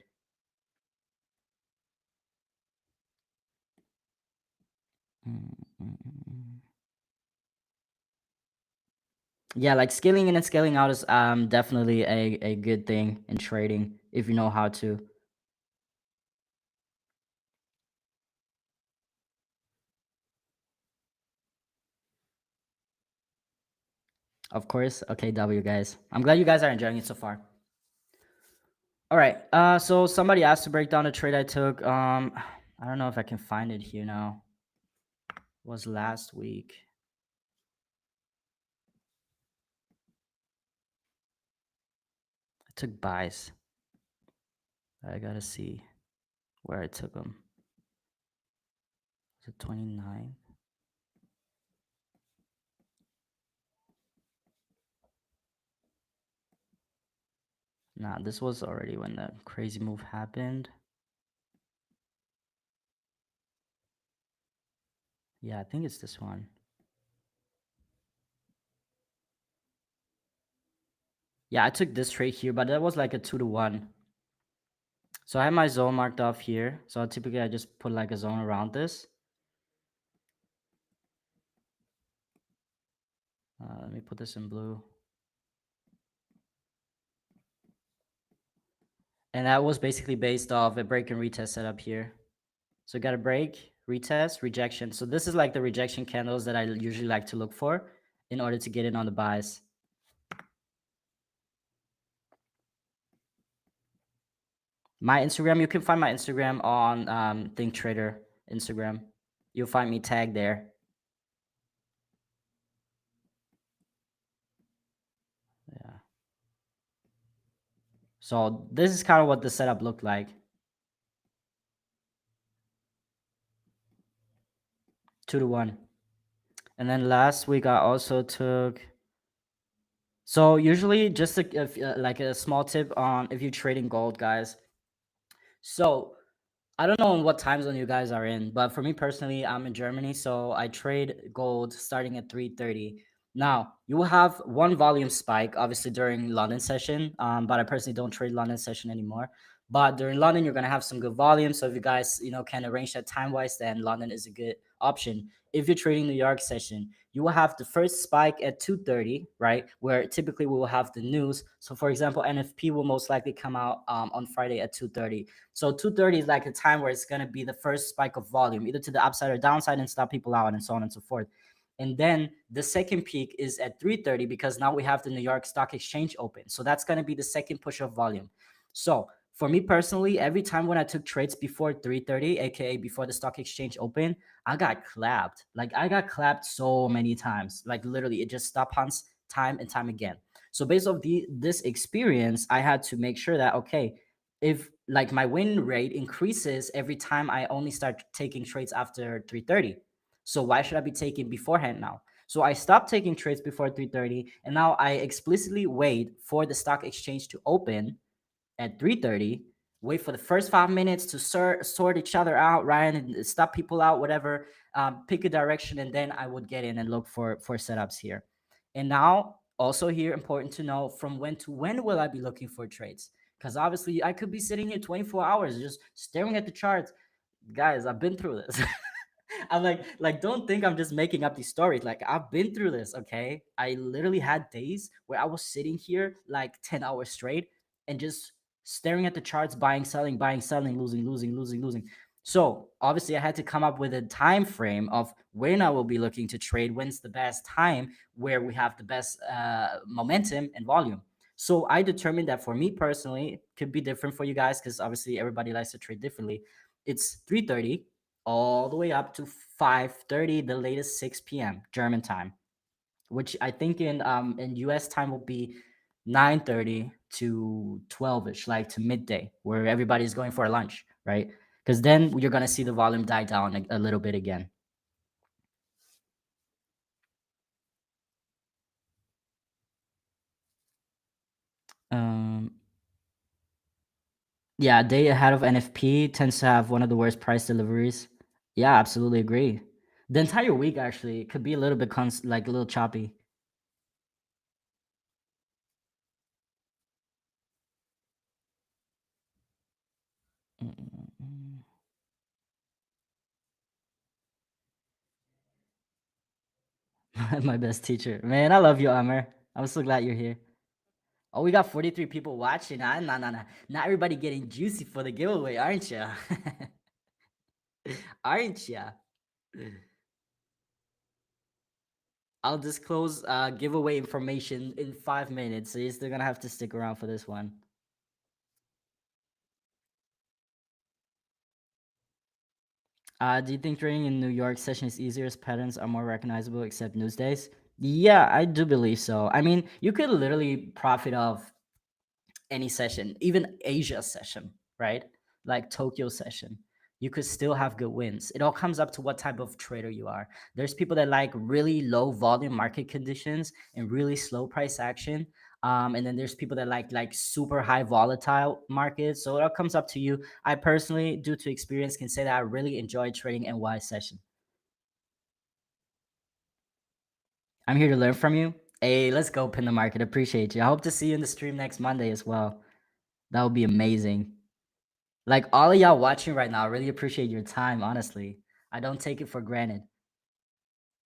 Yeah, like scaling in and scaling out is definitely a good thing in trading if you know how to. Of course. Okay, W guys. I'm glad you guys are enjoying it so far. All right. So somebody asked to break down a trade I took. I don't know if I can find it here now. It was last week. I took buys. I gotta see where I took them. Is it 29? Nah, this was already when that crazy move happened. Yeah, I think it's this one. Yeah, I took this trade here, but that was like a 2-to-1. So I have my zone marked off here. So typically I just put like a zone around this. Let me put this in blue. And that was basically based off a break and retest setup here. So got a break, retest, rejection. So this is like the rejection candles that I usually like to look for in order to get in on the buys. My Instagram, you can find my Instagram on ThinkTrader Instagram. You'll find me tagged there. Yeah. So this is kind of what the setup looked like. 2-to-1. And then last week I also took. So usually just like a small tip on if you're trading gold, guys. So I don't know in what time zone you guys are in, but for me personally, I'm in Germany, so I trade gold starting at 3:30. Now, you will have one volume spike, obviously, during London session, but I personally don't trade London session anymore. But during London, you're going to have some good volume. So if you guys, can arrange that time-wise, then London is a good option. If you're trading New York session, you will have the first spike at 2:30, right? Where typically we will have the news. So for example, NFP will most likely come out on Friday at 2:30. So 2:30 is like a time where it's going to be the first spike of volume, either to the upside or downside, and stop people out and so on and so forth. And then the second peak is at 3:30 because now we have the New York Stock Exchange open. So that's going to be the second push of volume. So for me personally, every time when I took trades before 3:30, aka before the stock exchange open, I got clapped. Like I got clapped so many times. Like literally, it just stop hunts time and time again. So based off this experience, I had to make sure that okay, if like my win rate increases every time I only start taking trades after 3:30. So why should I be taking beforehand now? So I stopped taking trades before 3:30, and now I explicitly wait for the stock exchange to open at 3:30, wait for the first 5 minutes to sort each other out, right, and stop people out, whatever, pick a direction, and then I would get in and look for setups here. And now, also here, important to know from when to when will I be looking for trades? Because obviously, I could be sitting here 24 hours just staring at the charts. Guys, I've been through this. I'm like, don't think I'm just making up these stories. Like, I've been through this, okay? I literally had days where I was sitting here like 10 hours straight and just staring at the charts, buying, selling, losing, losing, losing, losing. So obviously, I had to come up with a time frame of when I will be looking to trade, when's the best time where we have the best momentum and volume. So I determined that for me personally, it could be different for you guys because obviously everybody likes to trade differently. It's 3:30 all the way up to 5:30, the latest 6 p.m. German time, which I think in US time will be 9:30 to 12ish, like to midday, where everybody's going for a lunch, right? Because then you're gonna see the volume die down a little bit again. Um, yeah, day ahead of NFP tends to have one of the worst price deliveries. Yeah, absolutely agree. The entire week actually could be a little bit like a little choppy. Mm-mm-mm. My best teacher. Man, I love you, Amr. I'm so glad you're here. Oh, we got 43 people watching. Nah. Not everybody getting juicy for the giveaway, aren't ya? Aren't ya? I'll disclose giveaway information in 5 minutes, so you're still gonna have to stick around for this one. Do you think trading in New York session is easier as patterns are more recognizable except news days? Yeah, I do believe so. I mean, you could literally profit off any session, even Asia session, right? Like Tokyo session, you could still have good wins. It all comes up to what type of trader you are. There's people that like really low volume market conditions and really slow price action. And then there's people that like super high volatile markets. So it all comes up to you. I personally, due to experience, can say that I really enjoy trading NY session. I'm here to learn from you. Hey, let's go pin the market. Appreciate you. I hope to see you in the stream next Monday as well. That would be amazing. Like all of y'all watching right now, I really appreciate your time, honestly. I don't take it for granted.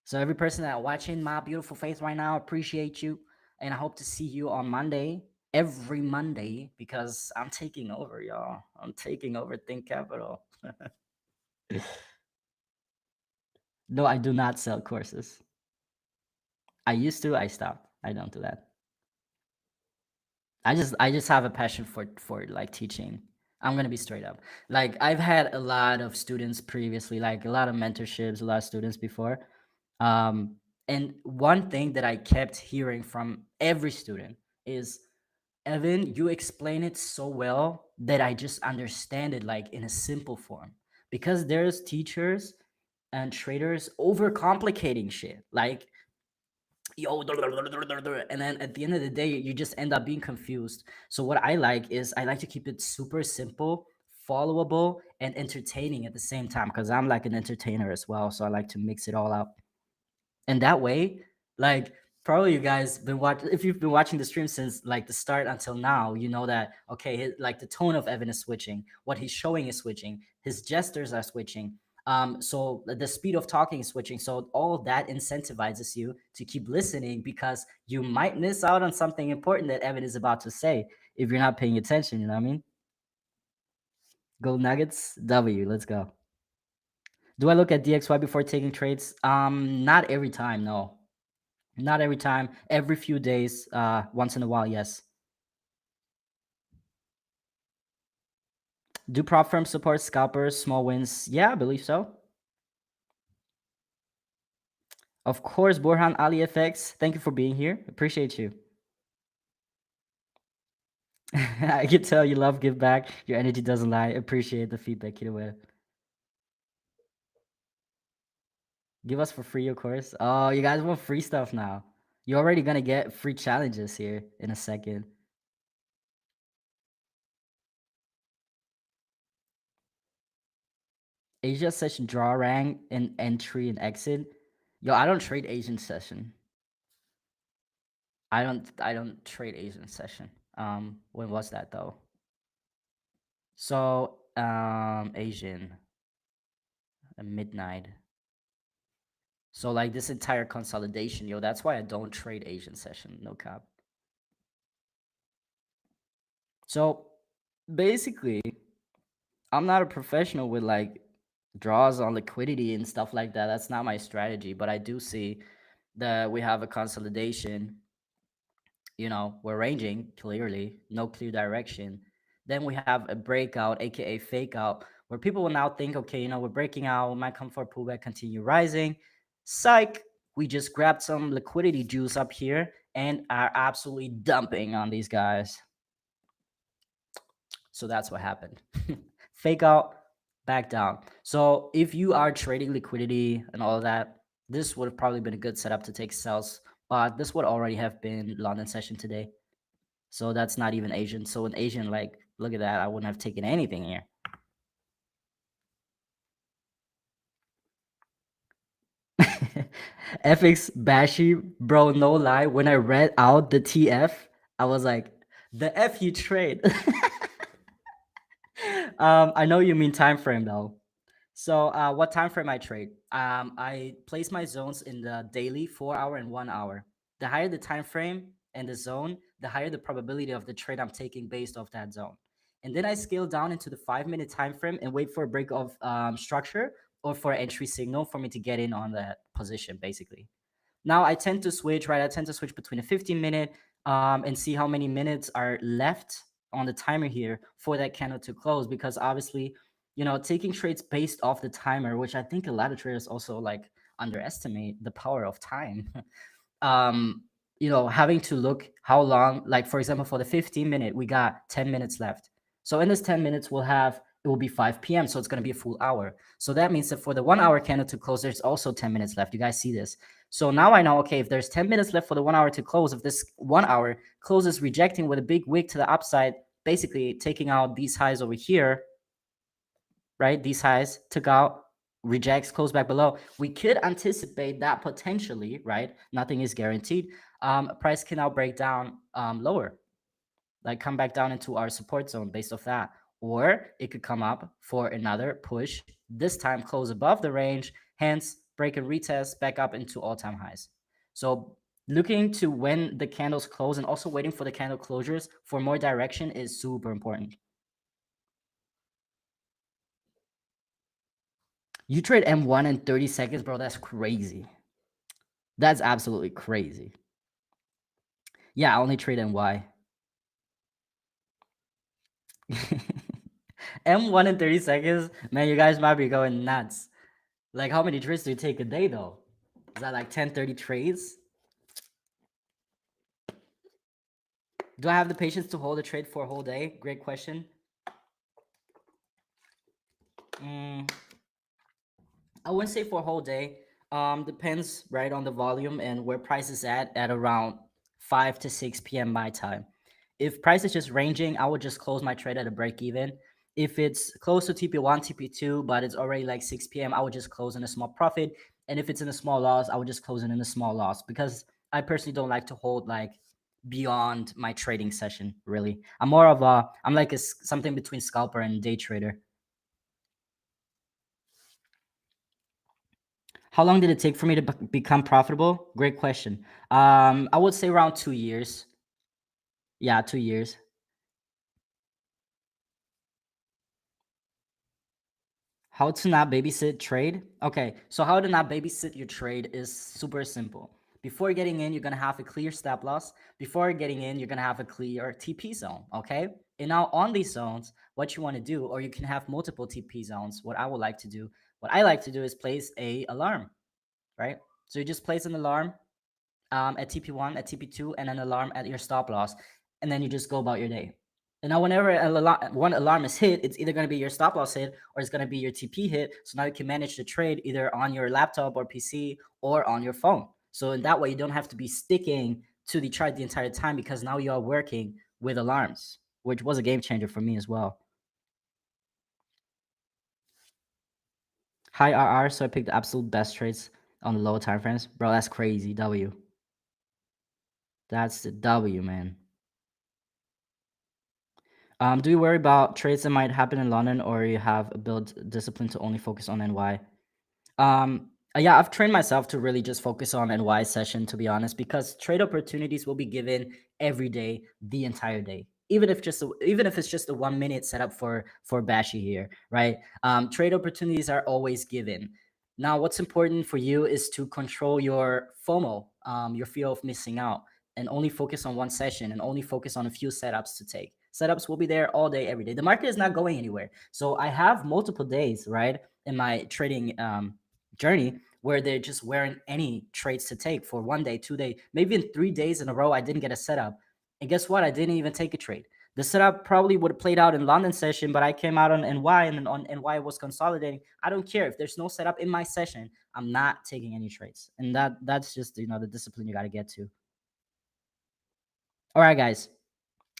So every person that watching my beautiful face right now, appreciate you. And I hope to see you on Monday, every Monday, because I'm taking over, y'all. I'm taking over Think Capital. No, I do not sell courses. I used to, I stopped. I don't do that. I just have a passion for like teaching. I'm gonna be straight up. Like I've had a lot of students previously, like a lot of mentorships, a lot of students before. And one thing that I kept hearing from every student is, Evan, you explain it so well that I just understand it like in a simple form. Because there's teachers and traders overcomplicating shit. Like yo, and then at the end of the day you just end up being confused. So what I like is I like to keep it super simple, followable, and entertaining at the same time, because I'm like an entertainer as well, so I like to mix it all out. And that way, like, Probably you guys been watching. If you've been watching the stream since like the start until now, you know that okay, like the tone of Evan is switching, what he's showing is switching, his gestures are switching. So the speed of talking is switching. So all of that incentivizes you to keep listening because you might miss out on something important that Evan is about to say if you're not paying attention. You know what I mean? Go Nuggets W. Let's go. Do I look at DXY before taking trades? Not every time. No, not every time. Every few days. Once in a while, yes. Do prop firms support scalpers, small wins? Yeah, I believe so. Of course, Borhan Ali FX. Thank you for being here. Appreciate you. I can tell you love give back. Your energy doesn't lie. Appreciate the feedback, Kitaway. Give us for free, of course. Oh, you guys want free stuff now. You're already gonna get free challenges here in a second. Asia session draw rank and entry and exit. Yo, I don't trade Asian session. I don't trade Asian session. When was that though? So Asian midnight. So like this entire consolidation, yo, that's why I don't trade Asian session, no cap. So basically, I'm not a professional with like draws on liquidity and stuff like that. That's not my strategy, but I do see that we have a consolidation. We're ranging clearly, no clear direction. Then we have a breakout, aka fake out, where people will now think, okay, we're breaking out, we might come for a pullback, continue rising. Psych, we just grabbed some liquidity juice up here and are absolutely dumping on these guys. So that's what happened. Fake out, back down. So if you are trading liquidity and all of that, this would have probably been a good setup to take sells, but this would already have been London session today. So that's not even Asian. So an Asian, like, look at that. I wouldn't have taken anything here. FX Bashi, bro, no lie. When I read out the TF, I was like, the F you trade. I know you mean time frame though. So what time frame I trade? I place my zones in the daily, 4 hour and 1 hour. The higher the time frame and the zone, the higher the probability of the trade I'm taking based off that zone. And then I scale down into the 5 minute time frame and wait for a break of structure or for an entry signal for me to get in on that position, basically. Now I tend to switch, right? I tend to switch between a 15-minute and see how many minutes are left on the timer here for that candle to close, because obviously, taking trades based off the timer, which I think a lot of traders also like underestimate the power of time. Having to look how long, like for example, for the 15-minute, we got 10 minutes left. So in this 10 minutes, it will be 5 p.m. So it's going to be a full hour. So that means that for the 1 hour candle to close, there's also 10 minutes left. You guys see this? So now I know, okay, if there's 10 minutes left for the 1 hour to close, if this 1 hour closes rejecting with a big wick to the upside, basically taking out these highs over here, right? These highs took out, rejects, close back below. We could anticipate that potentially, right? Nothing is guaranteed. Price can now break down lower, like come back down into our support zone based off that. Or it could come up for another push, this time close above the range, hence break and retest back up into all-time highs. So looking to when the candles close and also waiting for the candle closures for more direction is super important. You trade M1 in 30 seconds, bro. That's crazy. That's absolutely crazy. Yeah, I only trade MY. M1 in 30 seconds? Man, you guys might be going nuts. Like, how many trades do you take a day, though? Is that like 10, 30 trades? Do I have the patience to hold a trade for a whole day? Great question. I wouldn't say for a whole day. Depends, right, on the volume and where price is at around 5 to 6 p.m. my time. If price is just ranging, I would just close my trade at a break even. If it's close to TP1, TP2, but it's already like 6 p.m., I would just close in a small profit. And if it's in a small loss, I would just close it in a small loss, because I personally don't like to hold like beyond my trading session. Really, I'm more of a I'm like something between scalper and day trader. How long did it take for me to become profitable? Great question. I would say around 2 years. Yeah, 2 years. How to not babysit trade? Okay, so how to not babysit your trade is super simple. Before getting in, you're gonna have a clear stop loss. Before getting in, you're gonna have a clear TP zone. Okay, and now on these zones, what you want to do, or you can have multiple TP zones. What I like to do is place a alarm, right? So you just place an alarm at TP1, at TP2, and an alarm at your stop loss, and then you just go about your day. And now, whenever one alarm is hit, it's either going to be your stop loss hit or it's going to be your TP hit. So now you can manage the trade either on your laptop or PC or on your phone. So in that way, you don't have to be sticking to the chart the entire time because now you are working with alarms, which was a game changer for me as well. High RR, so I picked the absolute best trades on the low time frames. Bro, that's crazy. W. That's the W, man. Do you worry about trades that might happen in London, or you have built discipline to only focus on NY? Yeah, I've trained myself to really just focus on NY session, to be honest, because trade opportunities will be given every day, the entire day. Even if it's just a 1 minute setup for Bashi here, right? Trade opportunities are always given. Now, what's important for you is to control your FOMO, your fear of missing out, and only focus on one session and only focus on a few setups to take. Setups will be there all day, every day. The market is not going anywhere. So I have multiple days, right, in my trading journey where there just weren't any trades to take for 1 day, 2 day, maybe in 3 days in a row. I didn't get a setup. And guess what? I didn't even take a trade. The setup probably would have played out in London session, but I came out on NY and then on NY was consolidating. I don't care if there's no setup in my session. I'm not taking any trades. And that's just, the discipline you got to get to. All right, guys.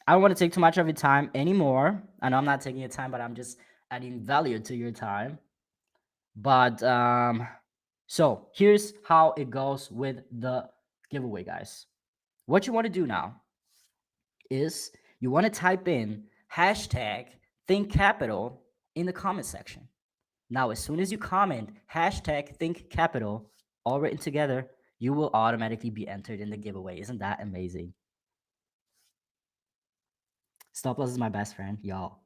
I don't want to take too much of your time anymore. I know I'm not taking your time, but I'm just adding value to your time. But so here's how it goes with the giveaway, guys. What you want to do now is you want to type in hashtag ThinkCapital in the comment section. Now, as soon as you comment hashtag ThinkCapital, all written together, you will automatically be entered in the giveaway. Isn't that amazing? Stop loss is my best friend, y'all.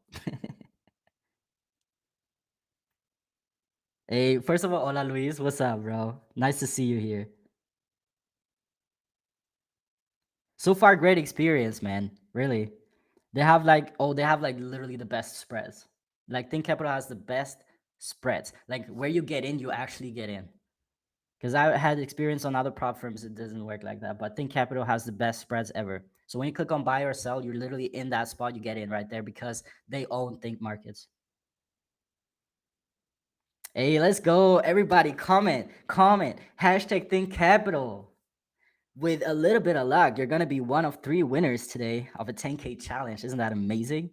Hey, first of all, hola Luis, what's up, bro? Nice to see you here. So far, great experience, man. Really. They have like literally the best spreads. Like ThinkCapital has the best spreads. Like where you get in, you actually get in. Because I had experience on other prop firms, it doesn't work like that. But ThinkCapital has the best spreads ever. So when you click on buy or sell, you're literally in that spot. You get in right there because they own Think Markets. Hey, let's go. Everybody comment. Hashtag ThinkCapital. With a little bit of luck, you're going to be one of 3 winners today of a 10K challenge. Isn't that amazing?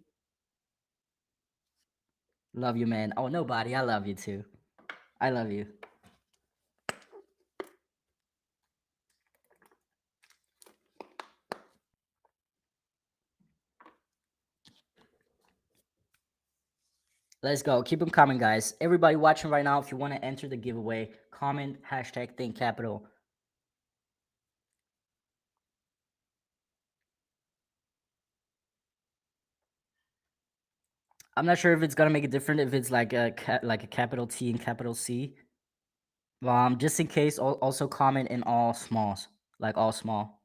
Love you, man. Oh, nobody. I love you too. I love you. Let's go. Keep them coming, guys. Everybody watching right now, if you want to enter the giveaway, comment hashtag ThinkCapital. I'm not sure if it's gonna make it different if it's like a capital T and capital C. Just in case, also comment in all smalls, like all small.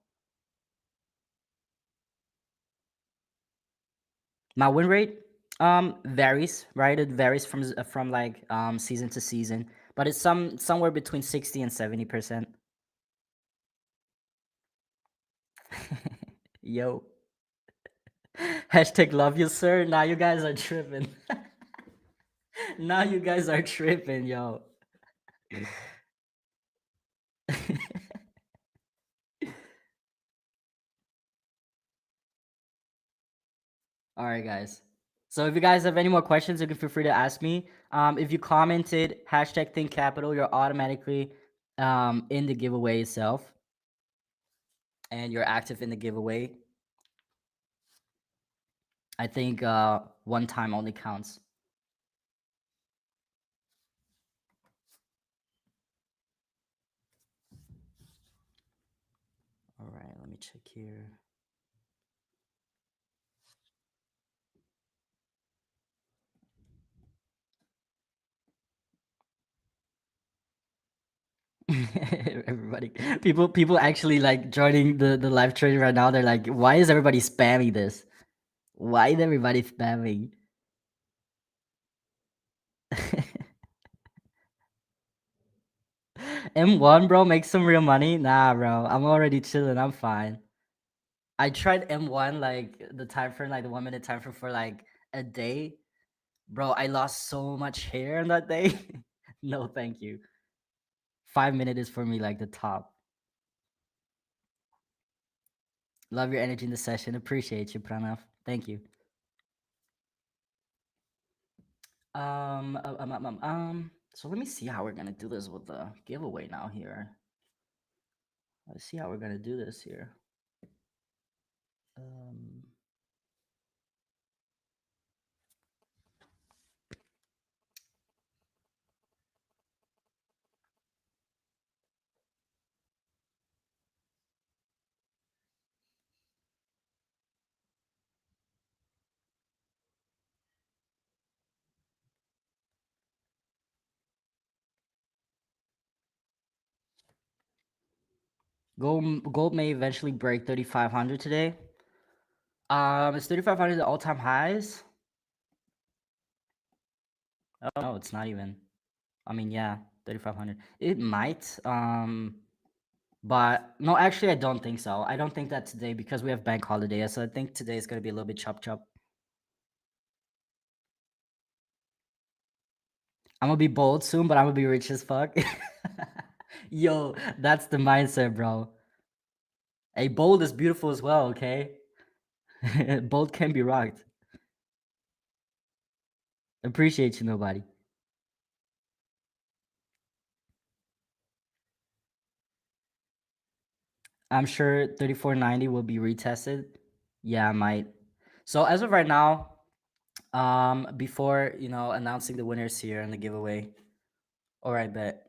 My win rate varies, right? It varies from like season to season, but it's somewhere between 60 and 70%. Yo. Hashtag love you, sir. Now you guys are tripping. Now you guys are tripping, yo. All right, guys. So if you guys have any more questions, you can feel free to ask me. If you commented hashtag ThinkCapital, you're automatically in the giveaway itself. and you're active in the giveaway, I think one time only counts. All right, let me check here. Everybody, people actually like joining the live trading right now. They're like, why is everybody spamming this? Why is everybody spamming? M1, bro, make some real money. Nah, bro, I'm already chilling. I'm fine. I tried M1, like the time frame, like the 1 minute time frame for like a day. Bro, I lost so much hair on that day. No, thank you. 5 minute is for me like the top. Love your energy in the session. Appreciate you, Pranav. Thank you. So let me see how we're gonna do this with the giveaway now here. Let's see how we're gonna do this here. Um, gold may eventually break 3,500 today. Is 3,500 the all-time highs? Oh no, it's not even. I mean, yeah, 3,500. It might. But no, actually, I don't think so. I don't think that today because we have bank holiday. So I think today is gonna be a little bit chop chop. I'm gonna be bold soon, but I'm gonna be rich as fuck. Yo, that's the mindset, bro. Hey, bold is beautiful as well, okay? Bold can be rocked. Appreciate you, nobody. I'm sure 3490 will be retested. Yeah, I might. So as of right now, before announcing the winners here in the giveaway. All right, bet.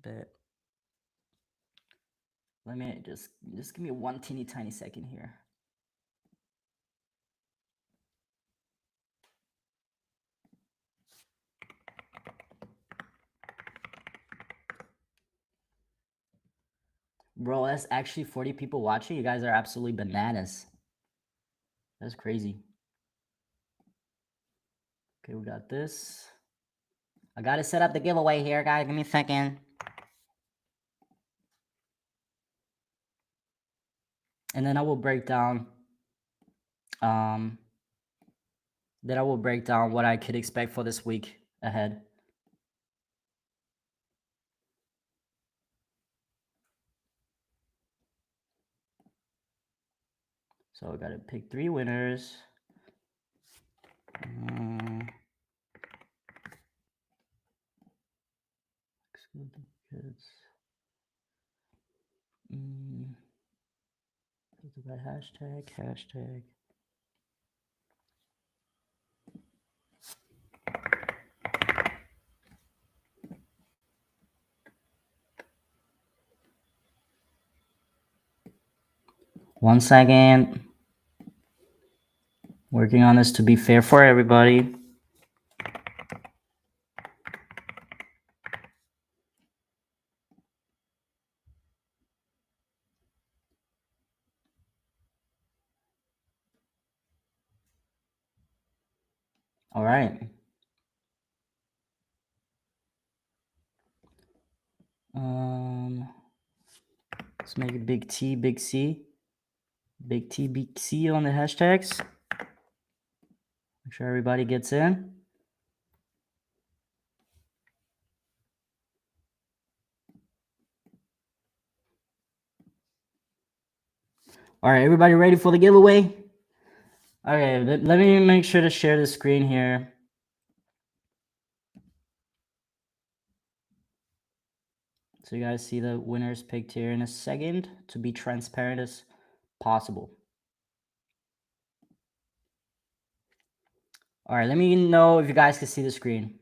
Bet. Let me just give me one teeny tiny second here. Bro, that's actually 40 people watching. You guys are absolutely bananas. That's crazy. Okay, we got this. I gotta set up the giveaway here, guys. Give me a second. And then I will break down what I could expect for this week ahead. So I gotta pick 3 winners. Exclude duplicates. By hashtag. One second. Working on this to be fair for everybody. All right. Let's make it big T, big C. Big T, big C on the hashtags. Make sure everybody gets in. All right, everybody ready for the giveaway? Okay, let me make sure to share the screen here. So you guys see the winners picked here in a second to be transparent as possible. All right, let me know if you guys can see the screen.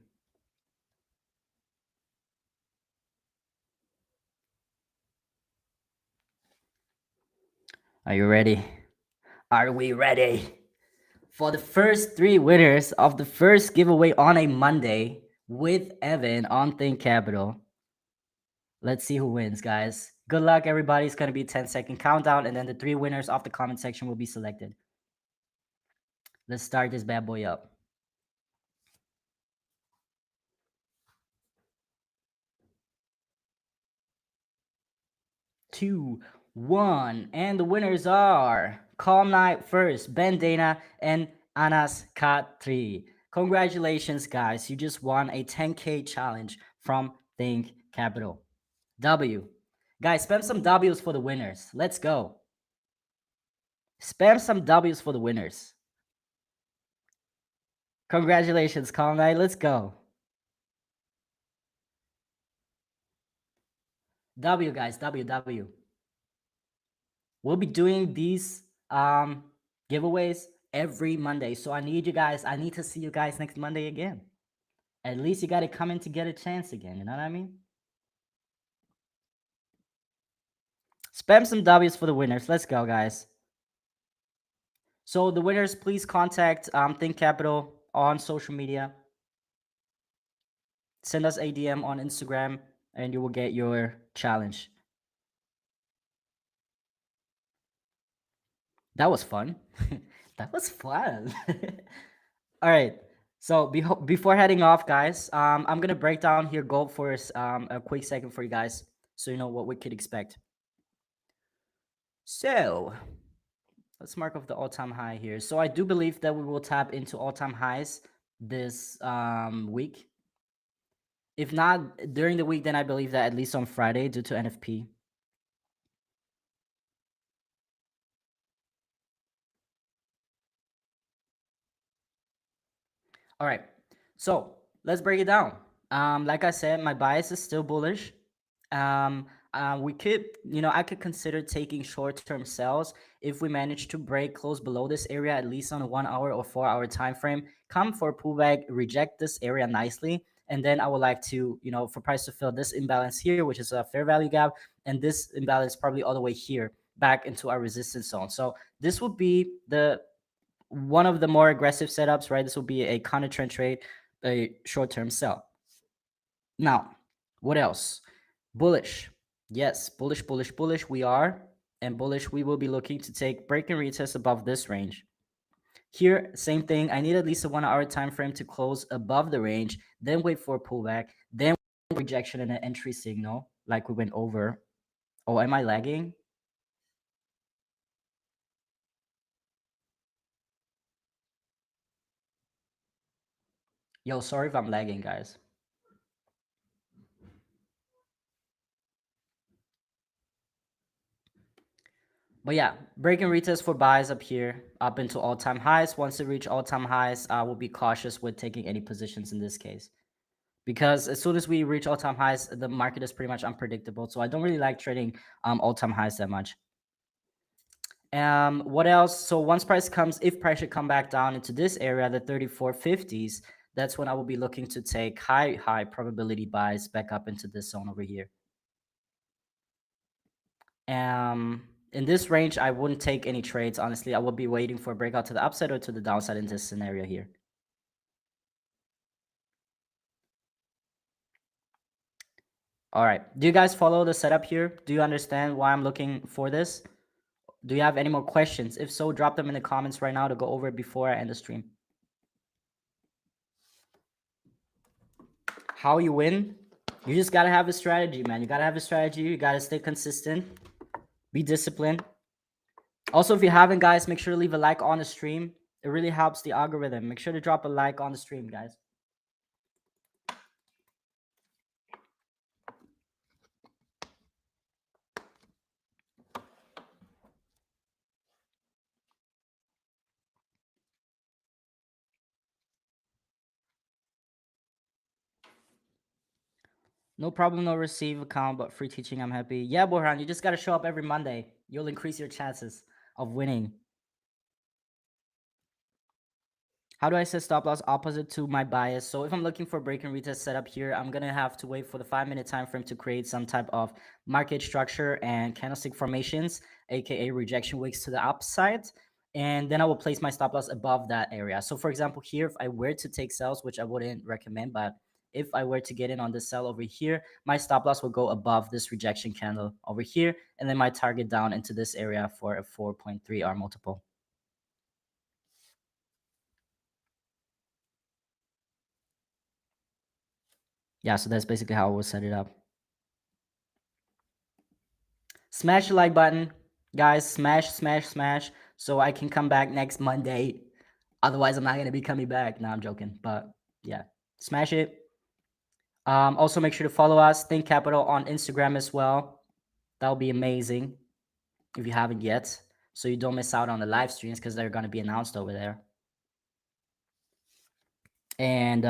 Are you ready? Are we ready? For the first 3 winners of the first giveaway on a Monday with Evan on ThinkCapital. Let's see who wins, guys. Good luck, everybody. It's going to be a 10-second countdown, and then the 3 winners off the comment section will be selected. Let's start this bad boy up. 2, 1, and the winners are Calm Night First, Ben Dana, and Anas Katri. Congratulations, guys. You just won a 10K challenge from ThinkCapital. W. Guys, spam some W's for the winners. Let's go. Spam some W's for the winners. Congratulations, Calm Night. Let's go. W, guys. W. We'll be doing these giveaways every Monday. So I need you guys. I need to see you guys next Monday again. At least you got to come in to get a chance again. You know what I mean? Spam some W's for the winners. Let's go, guys. So the winners, please contact ThinkCapital on social media. Send us a DM on Instagram, and you will get your challenge. That was fun. That was fun. All right. So before heading off, guys, I'm gonna break down here gold for a quick second for you guys, so you know what we could expect. So let's mark off the all-time high here. So I do believe that we will tap into all-time highs this week. If not during the week, then I believe that at least on Friday, due to NFP. All right. So let's break it down. Like I said, my bias is still bullish. We could, I could consider taking short-term sells if we manage to break close below this area, at least on a 1 hour or 4 hour time frame. Come for a pullback, reject this area nicely, and then I would like to, for price to fill this imbalance here, which is a fair value gap, and this imbalance probably all the way here back into our resistance zone. So this would be the one of the more aggressive setups, right? This will be a counter trend trade, a short-term sell. Now, what else? Bullish. Yes, bullish. We are, and bullish. We will be looking to take break and retest above this range. Here, same thing. I need at least a 1 hour time frame to close above the range, then wait for a pullback, then rejection and an entry signal, like we went over. Oh, am I lagging? Yo, sorry if I'm lagging, guys. But yeah, break and retest for buys up here, up into all-time highs. Once it reach all-time highs, I will be cautious with taking any positions in this case. Because as soon as we reach all-time highs, the market is pretty much unpredictable. So I don't really like trading all-time highs that much. What else? So once price comes, if price should come back down into this area, the 3450s, that's when I will be looking to take high probability buys back up into this zone over here. In this range, I wouldn't take any trades. Honestly, I would be waiting for a breakout to the upside or to the downside in this scenario here. All right. Do you guys follow the setup here? Do you understand why I'm looking for this? Do you have any more questions? If so, drop them in the comments right now to go over it before I end the stream. How you win? You just got to have a strategy, man. You got to have a strategy. You got to stay consistent. Be disciplined. Also, if you haven't, guys, make sure to leave a like on the stream. It really helps the algorithm. Make sure to drop a like on the stream, guys. No problem, no receive account, but free teaching. I'm happy. Yeah, Borhan, you just gotta show up every Monday. You'll increase your chances of winning. How do I set stop loss opposite to my bias? So if I'm looking for break and retest setup here, I'm gonna have to wait for the 5 minute time frame to create some type of market structure and candlestick formations, aka rejection wicks to the upside. And then I will place my stop loss above that area. So for example, here, if I were to take sells, which I wouldn't recommend, but if I were to get in on this sell over here, my stop loss will go above this rejection candle over here, and then my target down into this area for a 4.3 R multiple. Yeah, so that's basically how I will set it up. Smash the like button, guys. Smash, smash, smash, so I can come back next Monday. Otherwise, I'm not gonna be coming back. No, I'm joking, but yeah, smash it. Also, make sure to follow us, ThinkCapital, on Instagram as well. That would be amazing if you haven't yet, so you don't miss out on the live streams because they're gonna be announced over there. And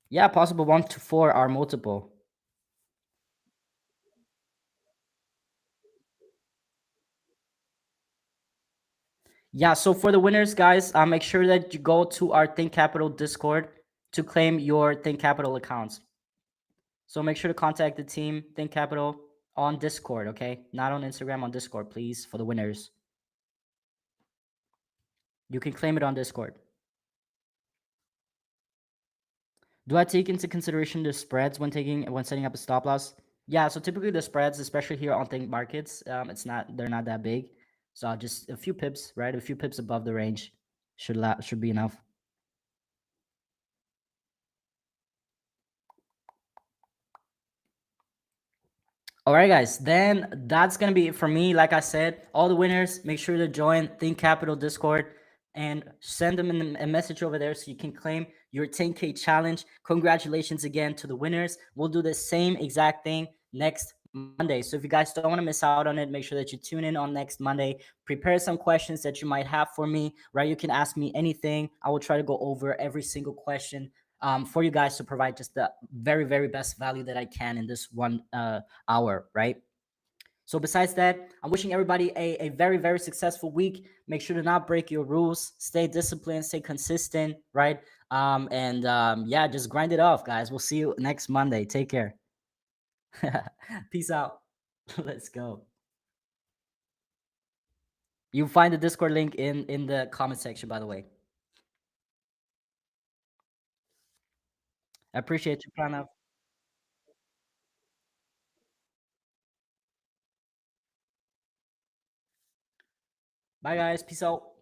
yeah, possible 1 to 4 are multiple. Yeah, so for the winners, guys, make sure that you go to our ThinkCapital Discord to claim your ThinkCapital accounts. So make sure to contact the team, ThinkCapital, on Discord, okay? Not on Instagram, on Discord, please, for the winners. You can claim it on Discord. Do I take into consideration the spreads when setting up a stop loss? Yeah, so typically the spreads, especially here on Think Markets, they're not that big. So just a few pips, right? A few pips above the range should be enough. All right, guys, then that's going to be it for me. Like I said, all the winners, make sure to join Think Capital Discord and send them a message over there so you can claim your 10K challenge. Congratulations again to the winners. We'll do the same exact thing next Monday. So if you guys don't want to miss out on it, make sure that you tune in on next Monday. Prepare some questions that you might have for me, right? You can ask me anything. I will try to go over every single question for you guys to provide just the very, very best value that I can in this 1 hour, right? So besides that, I'm wishing everybody a very, very successful week. Make sure to not break your rules. Stay disciplined, stay consistent, right? Yeah, just grind it off, guys. We'll see you next Monday. Take care. Peace out. Let's go. You'll find the Discord link in the comment section, by the way. I appreciate you, Pranav. Bye, guys. Peace out.